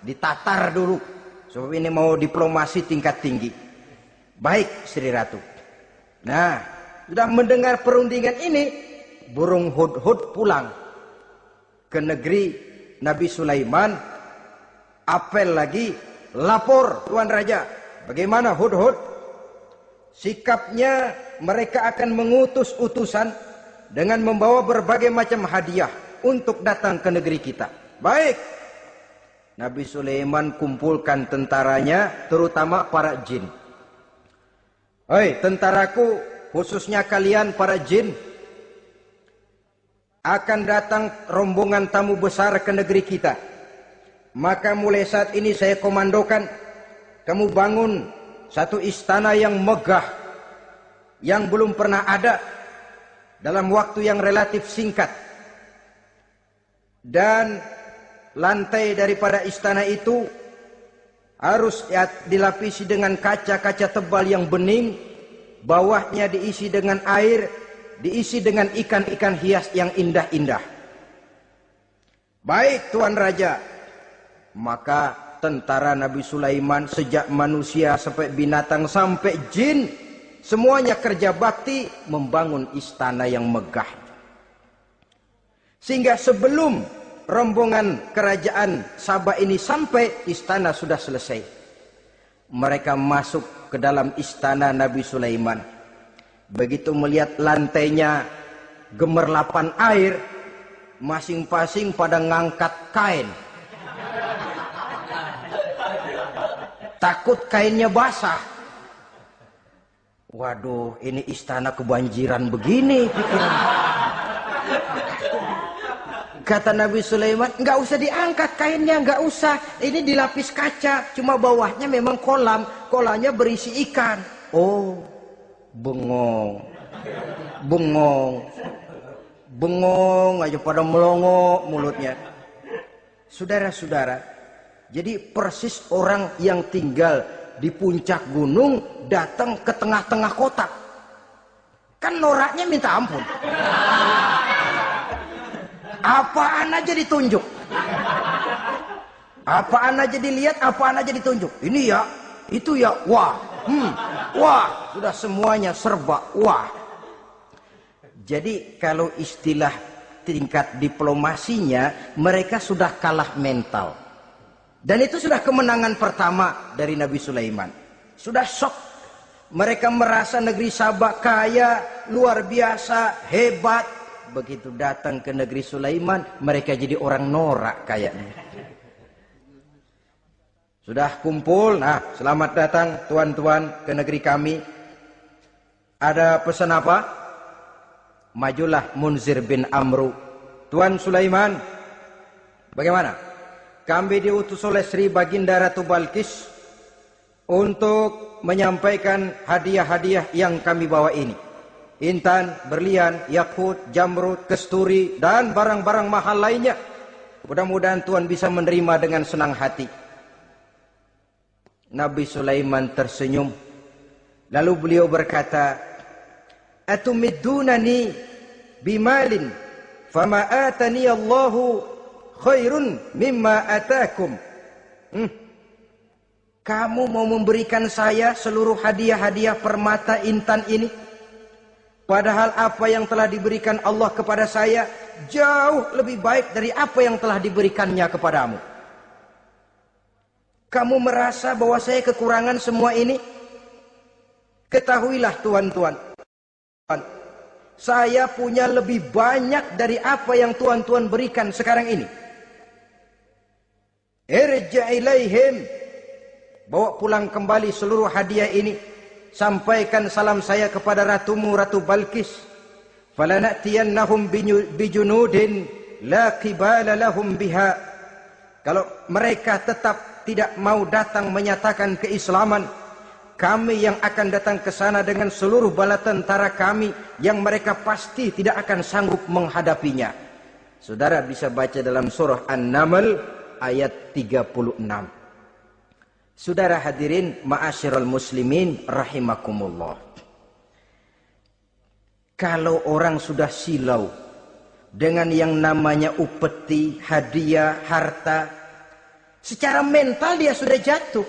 ditatar dulu. Sebab ini mau diplomasi tingkat tinggi. Baik Sri Ratu. Nah, sudah mendengar perundingan ini, burung hudhud pulang ke negeri Nabi Sulaiman. Apel lagi, lapor Tuan Raja. Bagaimana hudhud? Sikapnya mereka akan mengutus utusan dengan membawa berbagai macam hadiah untuk datang ke negeri kita. Baik. Nabi Sulaiman kumpulkan tentaranya, terutama para jin. Hei tentaraku, khususnya kalian para jin, akan datang rombongan tamu besar ke negeri kita. Maka mulai saat ini saya komandokan, kamu bangun satu istana yang megah, yang belum pernah ada, dalam waktu yang relatif singkat. Dan lantai daripada istana itu harus dilapisi dengan kaca-kaca tebal yang bening, bawahnya diisi dengan air, diisi dengan ikan-ikan hias yang indah-indah. Baik Tuan Raja. Maka tentara Nabi Sulaiman, sejak manusia sampai binatang sampai jin, semuanya kerja bakti membangun istana yang megah. Sehingga sebelum rombongan kerajaan Sabah ini sampai, istana sudah selesai. Mereka masuk ke dalam istana Nabi Sulaiman. Begitu melihat lantainya gemerlapan air, masing-masing pada ngangkat kain. Takut kainnya basah. Waduh, ini istana kebanjiran begini. Kata Nabi Sulaiman, nggak usah diangkat kainnya, nggak usah. Ini dilapis kaca, cuma bawahnya memang kolam. Kolamnya berisi ikan. Oh, bengong. Bengong. Bengong aja pada melongo mulutnya. Saudara-saudara, jadi persis orang yang tinggal di puncak gunung datang ke tengah-tengah kota. Kan noraknya minta ampun. Apaan aja ditunjuk. Apaan aja dilihat, apaan aja ditunjuk. Ini ya, itu ya, wah. Wah, sudah semuanya serba wah. Jadi kalau istilah tingkat diplomasinya, mereka sudah kalah mental. Dan itu sudah kemenangan pertama dari Nabi Sulaiman. Sudah shock. Mereka merasa negeri Sabah kaya, luar biasa, hebat. Begitu datang ke negeri Sulaiman, mereka jadi orang norak kayaknya. Sudah kumpul, nah selamat datang tuan-tuan ke negeri kami. Ada pesan apa? Majulah Munzir bin Amru. Tuan Sulaiman, bagaimana? Kami diutus oleh Sri Baginda Ratu Balkis untuk menyampaikan hadiah-hadiah yang kami bawa ini. Intan, berlian, yakut, jamrud, kesturi, dan barang-barang mahal lainnya. Mudah-mudahan Tuhan bisa menerima dengan senang hati. Nabi Sulaiman tersenyum. Lalu beliau berkata, Atumidunani bimalin, fama atani Allahu khairun mimma atakum. Kamu mau memberikan saya seluruh hadiah-hadiah permata intan ini? Padahal apa yang telah diberikan Allah kepada saya jauh lebih baik dari apa yang telah diberikannya kepadamu. Kamu merasa bahwa saya kekurangan semua ini? Ketahuilah tuan-tuan, saya punya lebih banyak dari apa yang tuan-tuan berikan sekarang ini. Irja' ilaihim, bawa pulang kembali seluruh hadiah ini. Sampaikan salam saya kepada ratumu, Ratu Balkis. Falanatiyannahum bijunudin la qibala lahum biha. Kalau mereka tetap tidak mau datang menyatakan keislaman, kami yang akan datang ke sana dengan seluruh bala tentara kami yang mereka pasti tidak akan sanggup menghadapinya. Saudara bisa baca dalam surah An-Naml ayat 36. Saudara hadirin ma'asyiral muslimin rahimakumullah. Kalau orang sudah silau dengan yang namanya upeti, hadiah, harta, Secara mental dia sudah jatuh.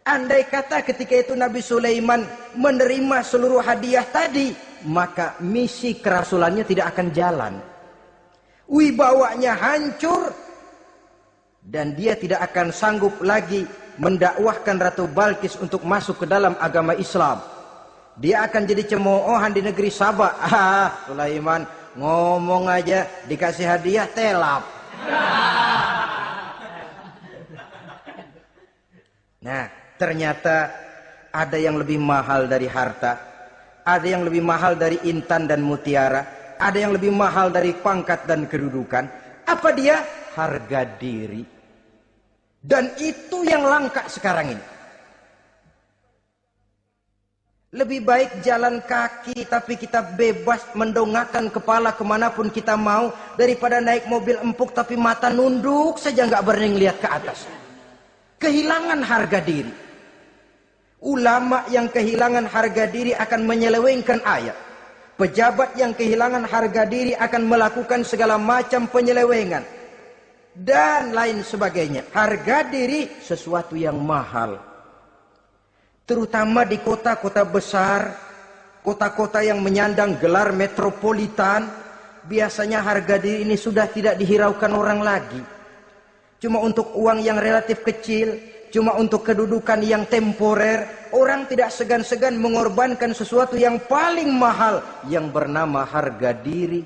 Andai kata ketika itu Nabi Sulaiman menerima seluruh hadiah tadi, maka misi kerasulannya tidak akan jalan. Wibawanya hancur, dan dia tidak akan sanggup lagi mendakwahkan Ratu Balkis untuk masuk ke dalam agama Islam. Dia akan jadi cemoohan di negeri Sabah. Sulaiman ngomong aja dikasih hadiah telap. Nah, ternyata ada yang lebih mahal dari harta, ada yang lebih mahal dari intan dan mutiara, ada yang lebih mahal dari pangkat dan kedudukan. Apa dia? Harga diri. Dan itu yang langka sekarang ini. Lebih baik jalan kaki tapi kita bebas mendongakkan kepala kemanapun kita mau, daripada naik mobil empuk tapi mata nunduk saja nggak berani lihat ke atas. Kehilangan harga diri. Ulama yang kehilangan harga diri akan menyelewengkan ayat. Pejabat yang kehilangan harga diri akan melakukan segala macam penyelewengan dan lain sebagainya. Harga diri sesuatu yang mahal. Terutama di kota-kota besar, kota-kota yang menyandang gelar metropolitan, biasanya harga diri ini sudah tidak dihiraukan orang lagi. Cuma untuk uang yang relatif kecil, cuma untuk kedudukan yang temporer, orang tidak segan-segan mengorbankan sesuatu yang paling mahal yang bernama harga diri.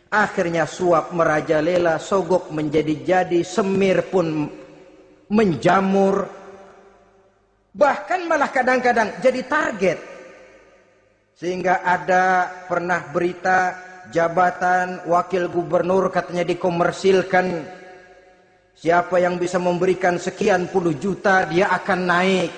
Akhirnya suap merajalela, sogok menjadi-jadi, semir pun menjamur. Bahkan malah kadang-kadang jadi target. Sehingga ada pernah berita jabatan wakil gubernur katanya dikomersilkan. Siapa yang bisa memberikan sekian puluh juta dia akan naik.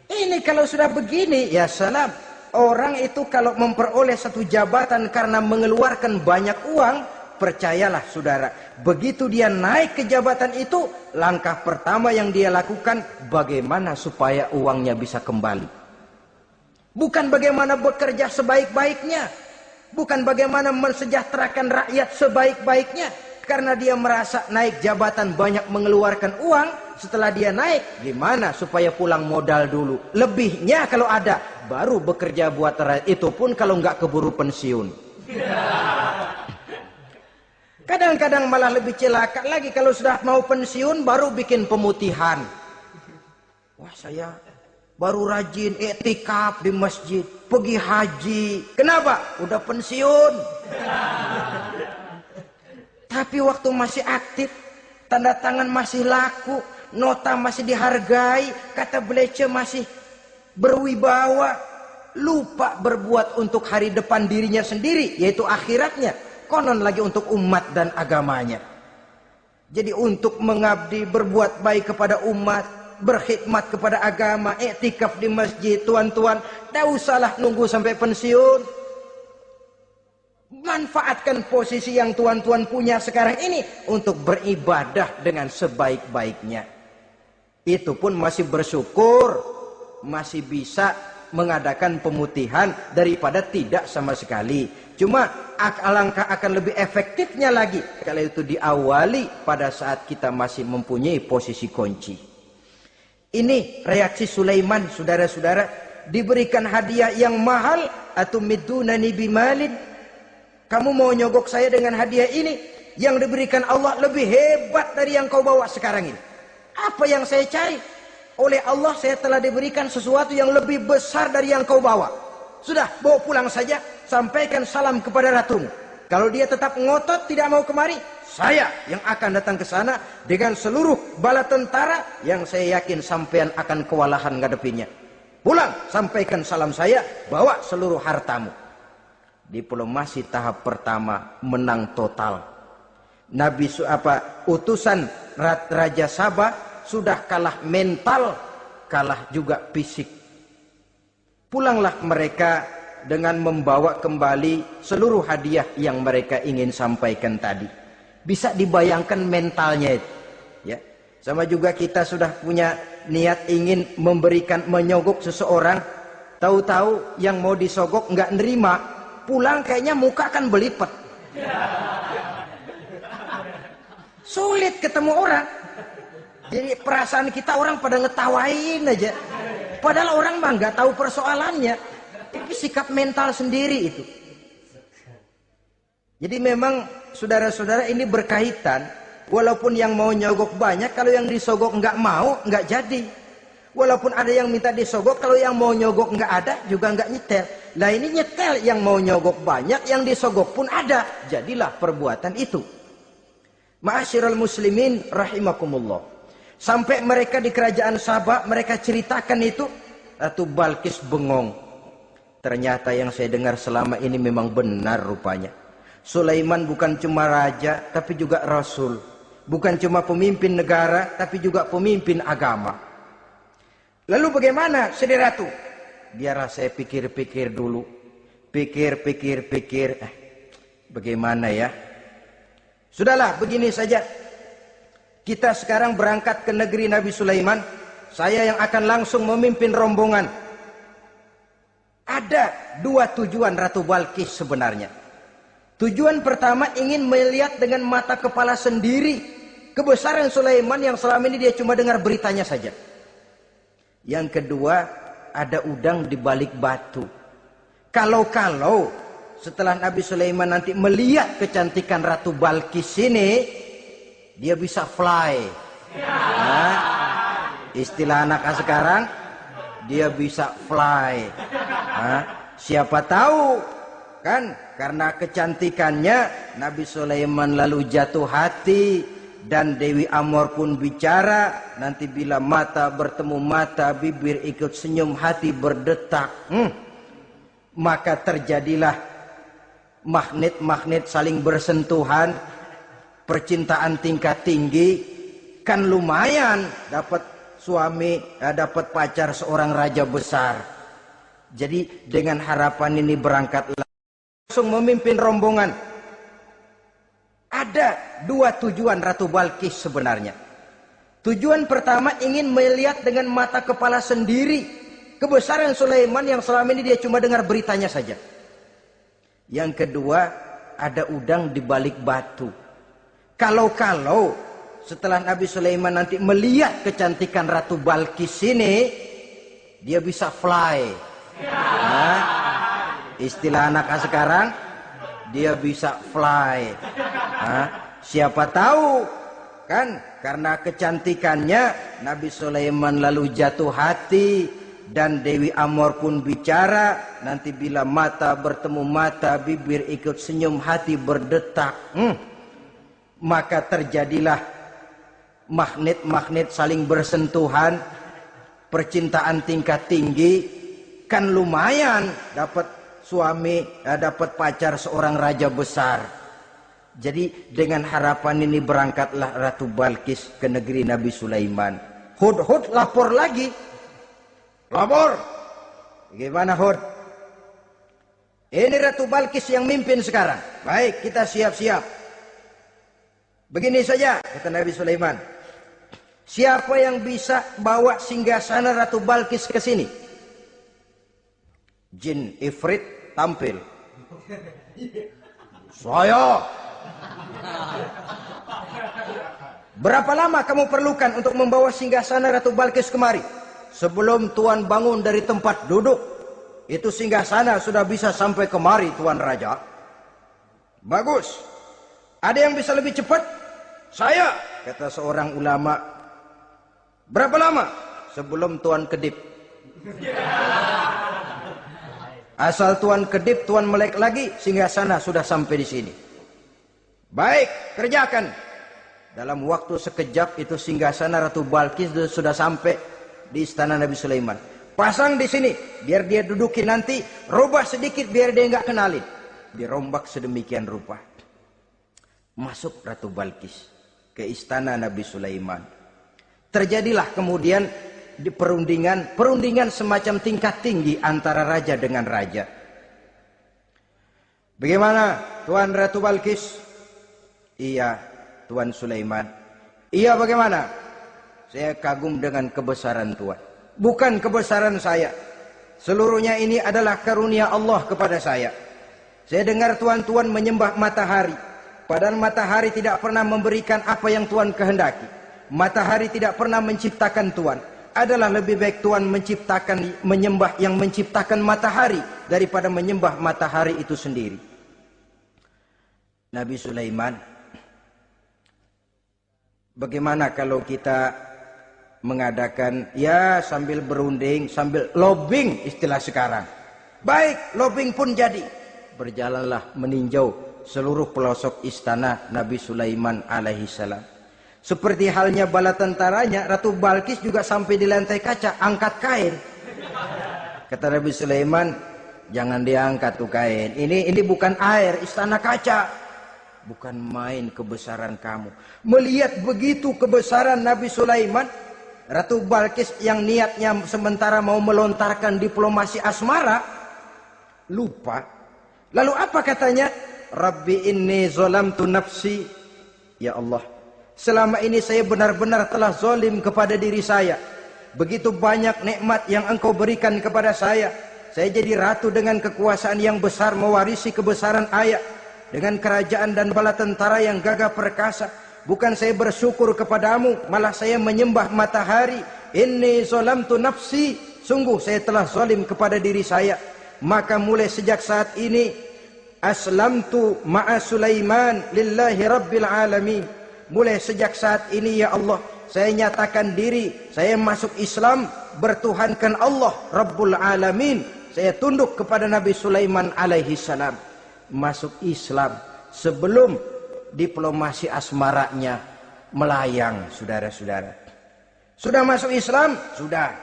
Ini kalau sudah begini ya salam. Orang itu kalau memperoleh satu jabatan karena mengeluarkan banyak uang, percayalah saudara, begitu dia naik ke jabatan itu, langkah pertama yang dia lakukan bagaimana supaya uangnya bisa kembali. Bukan bagaimana bekerja sebaik-baiknya, bukan bagaimana mensejahterakan rakyat sebaik-baiknya. Karena dia merasa naik jabatan banyak mengeluarkan uang, setelah dia naik gimana supaya pulang modal dulu. Lebihnya kalau ada baru bekerja buat rakyat, itu pun kalau nggak keburu pensiun. Kadang-kadang malah lebih celaka lagi, kalau sudah mau pensiun baru bikin pemutihan. Wah, saya baru rajin iktikaf di masjid, pergi haji. Kenapa? Udah pensiun. Tapi waktu masih aktif, tanda tangan masih laku, nota masih dihargai, kata belece masih berwibawa, lupa berbuat untuk hari depan dirinya sendiri, yaitu akhiratnya. Konon lagi untuk umat dan agamanya. Jadi untuk mengabdi, berbuat baik kepada umat, berkhidmat kepada agama, iktikaf di masjid, tuan-tuan, tak usahlah nunggu sampai pensiun. Manfaatkan posisi yang tuan-tuan punya sekarang ini untuk beribadah dengan sebaik-baiknya. Itu pun masih bersyukur, masih bisa mengadakan pemutihan daripada tidak sama sekali. Cuma alangkah akan lebih efektifnya lagi kalau itu diawali pada saat kita masih mempunyai posisi kunci. Ini reaksi Sulaiman, saudara-saudara. Diberikan hadiah yang mahal, atau midunani bimalin. Kamu mau nyogok saya dengan hadiah ini? Yang diberikan Allah lebih hebat dari yang kau bawa sekarang ini. Apa yang saya cari? Oleh Allah saya telah diberikan sesuatu yang lebih besar dari yang kau bawa. Sudah, bawa pulang saja. Sampaikan salam kepada ratumu. Kalau dia tetap ngotot tidak mau kemari, saya yang akan datang ke sana dengan seluruh bala tentara yang saya yakin sampean akan kewalahan ngadepinnya. Pulang, sampaikan salam saya, bawa seluruh hartamu. Diplomasi tahap pertama menang total. Utusan Raja Sabah sudah kalah mental, kalah juga fisik. Pulanglah mereka dengan membawa kembali seluruh hadiah yang mereka ingin sampaikan tadi. Bisa dibayangkan mentalnya itu, ya. Sama juga kita sudah punya niat ingin menyogok seseorang, tahu-tahu yang mau disogok nggak nerima, pulang kayaknya muka kan belipet. Sulit ketemu orang. Jadi perasaan kita orang pada ngetawain aja. Padahal orang mah nggak tahu persoalannya. Tapi sikap mental sendiri itu. Jadi memang saudara-saudara ini berkaitan. Walaupun yang mau nyogok banyak, kalau yang disogok nggak mau, nggak jadi. Walaupun ada yang minta disogok, kalau yang mau nyogok nggak ada, juga nggak nyetel. Lah ini nyetel, yang mau nyogok banyak, yang disogok pun ada. Jadilah perbuatan itu. Ma'asyiral muslimin rahimakumullah. Sampai mereka di kerajaan Sabah, mereka ceritakan itu, Ratu Balkis bengong. Ternyata yang saya dengar selama ini memang benar rupanya. Sulaiman bukan cuma raja, tapi juga rasul. Bukan cuma pemimpin negara, tapi juga pemimpin agama. Lalu bagaimana, Sri Ratu? Biarlah saya pikir-pikir dulu. Pikir. Bagaimana ya? Sudahlah, begini saja. Kita sekarang berangkat ke negeri Nabi Sulaiman. Saya yang akan langsung memimpin rombongan. Ada dua tujuan Ratu Balkis sebenarnya. Tujuan pertama ingin melihat dengan mata kepala sendiri kebesaran Sulaiman yang selama ini dia cuma dengar beritanya saja. Yang kedua, ada udang di balik batu. Kalau setelah Nabi Sulaiman nanti melihat kecantikan Ratu Balkis ini, dia bisa fly. Nah, istilah anak sekarang, dia bisa fly. Nah, siapa tahu kan karena kecantikannya Nabi Sulaiman lalu jatuh hati dan Dewi Amor pun bicara. Nanti bila mata bertemu mata, bibir ikut senyum, hati berdetak. Maka terjadilah magnet-magnet saling bersentuhan, percintaan tingkat tinggi. Kan lumayan dapat suami, dapat pacar seorang raja besar. Jadi dengan harapan ini berangkatlah langsung memimpin rombongan. Ada dua tujuan Ratu Balkis sebenarnya. Tujuan pertama ingin melihat dengan mata kepala sendiri kebesaran Sulaiman yang selama ini dia cuma dengar beritanya saja. Yang kedua, ada udang di balik batu. Kalau setelah Nabi Sulaiman nanti melihat kecantikan Ratu Balkis ini, dia bisa fly. Nah, istilah anak sekarang, dia bisa fly. Nah, siapa tahu kan karena kecantikannya Nabi Sulaiman lalu jatuh hati dan Dewi Amor pun bicara. Nanti bila mata bertemu mata, bibir ikut senyum, hati berdetak. Maka terjadilah magnet-magnet saling bersentuhan, percintaan tingkat tinggi. Kan lumayan dapat suami, dapat pacar seorang raja besar. Jadi dengan harapan ini berangkatlah Ratu Balkis ke negeri Nabi Sulaiman. Hud lapor lagi. Lapor. Gimana Hud? Ini Ratu Balkis yang mimpin sekarang. Baik, kita siap-siap. Begini saja, kata Nabi Sulaiman. Siapa yang bisa bawa singgasana Ratu Balkis ke sini? Jin Ifrit tampil. Saya. Berapa lama kamu perlukan untuk membawa singgasana Ratu Balkis kemari? Sebelum Tuan bangun dari tempat duduk, itu singgasana sudah bisa sampai kemari, Tuan Raja. Bagus. Ada yang bisa lebih cepat? Saya, kata seorang ulama. Berapa lama? Sebelum Tuan kedip. Asal Tuan kedip, Tuan melek lagi, singgasana sudah sampai di sini. Baik, kerjakan. Dalam waktu sekejap itu singgasana Ratu Balkis sudah sampai di istana Nabi Sulaiman. Pasang di sini, biar dia dudukin nanti. Robah sedikit biar dia nggak kenalin. Dirombak sedemikian rupa. Masuk Ratu Balkis ke istana Nabi Sulaiman. Terjadilah kemudian di perundingan semacam tingkat tinggi antara raja dengan raja. Bagaimana Tuan Ratu Balkis? Iya, Tuan Sulaiman. Iya, bagaimana? Saya kagum dengan kebesaran Tuan. Bukan kebesaran saya. Seluruhnya ini adalah karunia Allah kepada saya. Saya dengar Tuan menyembah matahari. Padahal matahari tidak pernah memberikan apa yang Tuan kehendaki. matahari tidak pernah menciptakan Tuhan. Adalah lebih baik Tuhan menyembah yang menciptakan matahari daripada menyembah matahari itu sendiri. Nabi Sulaiman, bagaimana kalau kita mengadakan ya sambil berunding, sambil lobbying istilah sekarang. Baik, lobbying pun jadi. Berjalanlah meninjau seluruh pelosok istana Nabi Sulaiman alaihi salam. Seperti halnya bala tentaranya, Ratu Balkis juga sampai di lantai kaca, angkat kain. Kata Nabi Sulaiman, jangan diangkat tuh kain. Ini bukan air, istana kaca. Bukan main kebesaran kamu. Melihat begitu kebesaran Nabi Sulaiman, Ratu Balkis yang niatnya sementara mau melontarkan diplomasi asmara, lupa. Lalu apa katanya? Rabbi inni zalamtu nafsi. Ya Allah, selama ini saya benar-benar telah zalim kepada diri saya. Begitu banyak nikmat yang Engkau berikan kepada saya. Saya jadi ratu dengan kekuasaan yang besar, mewarisi kebesaran ayah, dengan kerajaan dan bala tentara yang gagah perkasa. Bukan saya bersyukur kepadamu, malah saya menyembah matahari. Inni zalamtu nafsi, sungguh saya telah zalim kepada diri saya. Maka mulai sejak saat ini, aslamtu ma'a Sulaiman lillahi rabbil alamin. Mulai sejak saat ini ya Allah, saya nyatakan diri, saya masuk Islam, bertuhankan Allah Rabbul Alamin. Saya tunduk kepada Nabi Sulaiman alaihi salam. Masuk Islam sebelum diplomasi asmaranya melayang, saudara-saudara. Sudah masuk Islam? Sudah.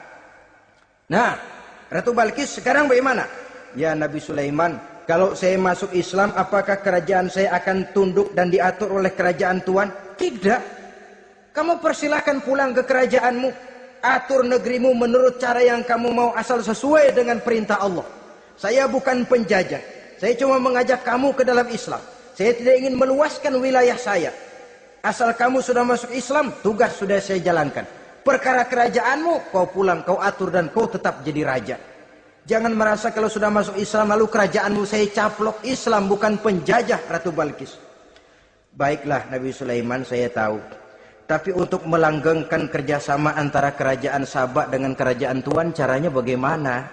Nah, Ratu Balkis sekarang bagaimana? Ya Nabi Sulaiman, kalau saya masuk Islam, apakah kerajaan saya akan tunduk dan diatur oleh kerajaan Tuhan? Tidak. Kamu persilahkan pulang ke kerajaanmu. Atur negerimu menurut cara yang kamu mau, asal sesuai dengan perintah Allah. Saya bukan penjajah. Saya cuma mengajak kamu ke dalam Islam. Saya tidak ingin meluaskan wilayah saya. Asal kamu sudah masuk Islam, tugas sudah saya jalankan. Perkara kerajaanmu, kau pulang, kau atur dan kau tetap jadi raja. Jangan merasa kalau sudah masuk Islam lalu kerajaanmu saya caplok. Islam bukan penjajah, Ratu Balkis. Baiklah Nabi Sulaiman, saya tahu. Tapi untuk melanggengkan kerjasama antara kerajaan Sabak dengan kerajaan Tuhan, caranya bagaimana?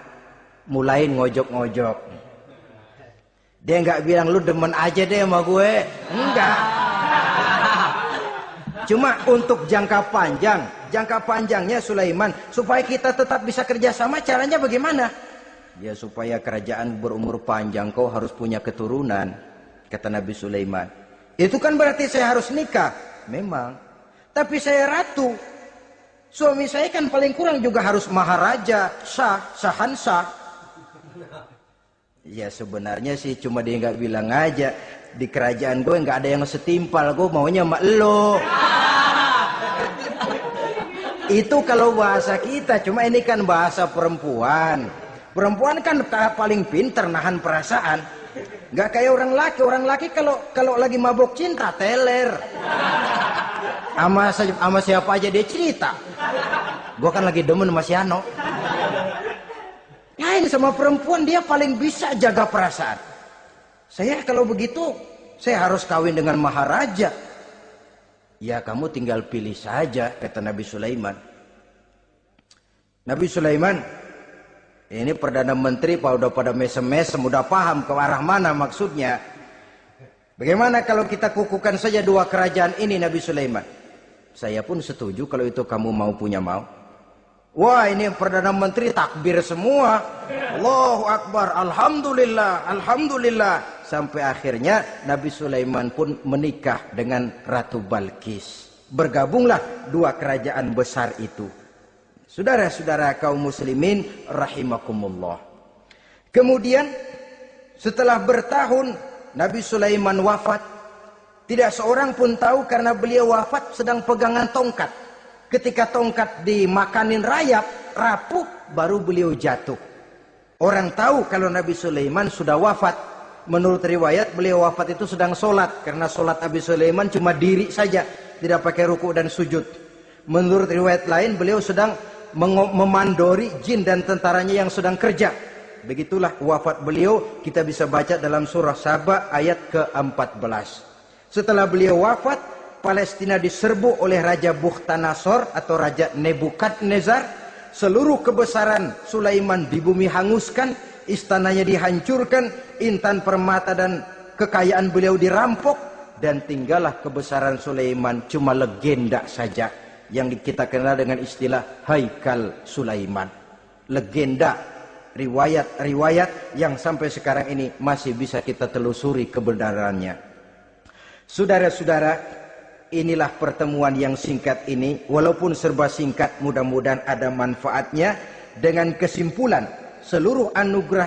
Mulai ngojok-ngojok. Dia nggak bilang lu demen aja deh sama gue. Enggak. Cuma untuk jangka panjang. Jangka panjangnya Sulaiman, supaya kita tetap bisa kerjasama, caranya bagaimana? Ya supaya kerajaan berumur panjang, kau harus punya keturunan, kata Nabi Sulaiman. Itu kan berarti saya harus nikah. Memang. Tapi saya ratu. Suami saya kan paling kurang juga harus maharaja, sahansah. Ya sebenarnya sih cuma dia nggak bilang aja. Di kerajaan gue nggak ada yang setimpal, gue maunya sama elo. Itu kalau bahasa kita, cuma ini kan bahasa perempuan. Perempuan kan paling pinter nahan perasaan. Nggak kayak orang laki. Orang laki kalau lagi mabok cinta teler. Sama siapa aja dia cerita. Gue kan lagi demen sama si Ano. Ya ini sama perempuan dia paling bisa jaga perasaan. Saya kalau begitu, saya harus kawin dengan maharaja. Ya kamu tinggal pilih saja, kata Nabi Sulaiman. Nabi Sulaiman, ini Perdana Menteri udah pada mesem-mesem, udah paham ke arah mana maksudnya. Bagaimana kalau kita kukuhkan saja dua kerajaan ini, Nabi Sulaiman? Saya pun setuju kalau itu kamu mau punya mau. Wah ini Perdana Menteri takbir semua. Allahu Akbar, Alhamdulillah, Alhamdulillah. Sampai akhirnya Nabi Sulaiman pun menikah dengan Ratu Balkis. Bergabunglah dua kerajaan besar itu. Saudara-saudara kaum muslimin rahimakumullah. Kemudian setelah bertahun Nabi Sulaiman wafat. Tidak seorang pun tahu karena beliau wafat sedang pegangan tongkat. Ketika tongkat dimakanin rayap, rapuh, baru beliau jatuh. Orang tahu kalau Nabi Sulaiman sudah wafat. Menurut riwayat beliau wafat itu sedang sholat. Karena sholat Nabi Sulaiman cuma diri saja. Tidak pakai ruku dan sujud. Menurut riwayat lain beliau sedang memandori jin dan tentaranya yang sedang kerja. Begitulah wafat beliau, kita bisa baca dalam surah Saba ayat ke-14. Setelah beliau wafat, Palestina diserbu oleh Raja Bukhtanasor atau Raja Nebukadnezar. Seluruh kebesaran Sulaiman di bumi hanguskan, istananya dihancurkan, intan permata dan kekayaan beliau dirampok, dan tinggallah kebesaran Sulaiman cuma legenda saja yang kita kenal dengan istilah Haikal Sulaiman. Legenda, riwayat-riwayat yang sampai sekarang ini masih bisa kita telusuri kebenarannya. Saudara-saudara, inilah pertemuan yang singkat ini, walaupun serba singkat, mudah-mudahan ada manfaatnya. Dengan kesimpulan, seluruh anugerah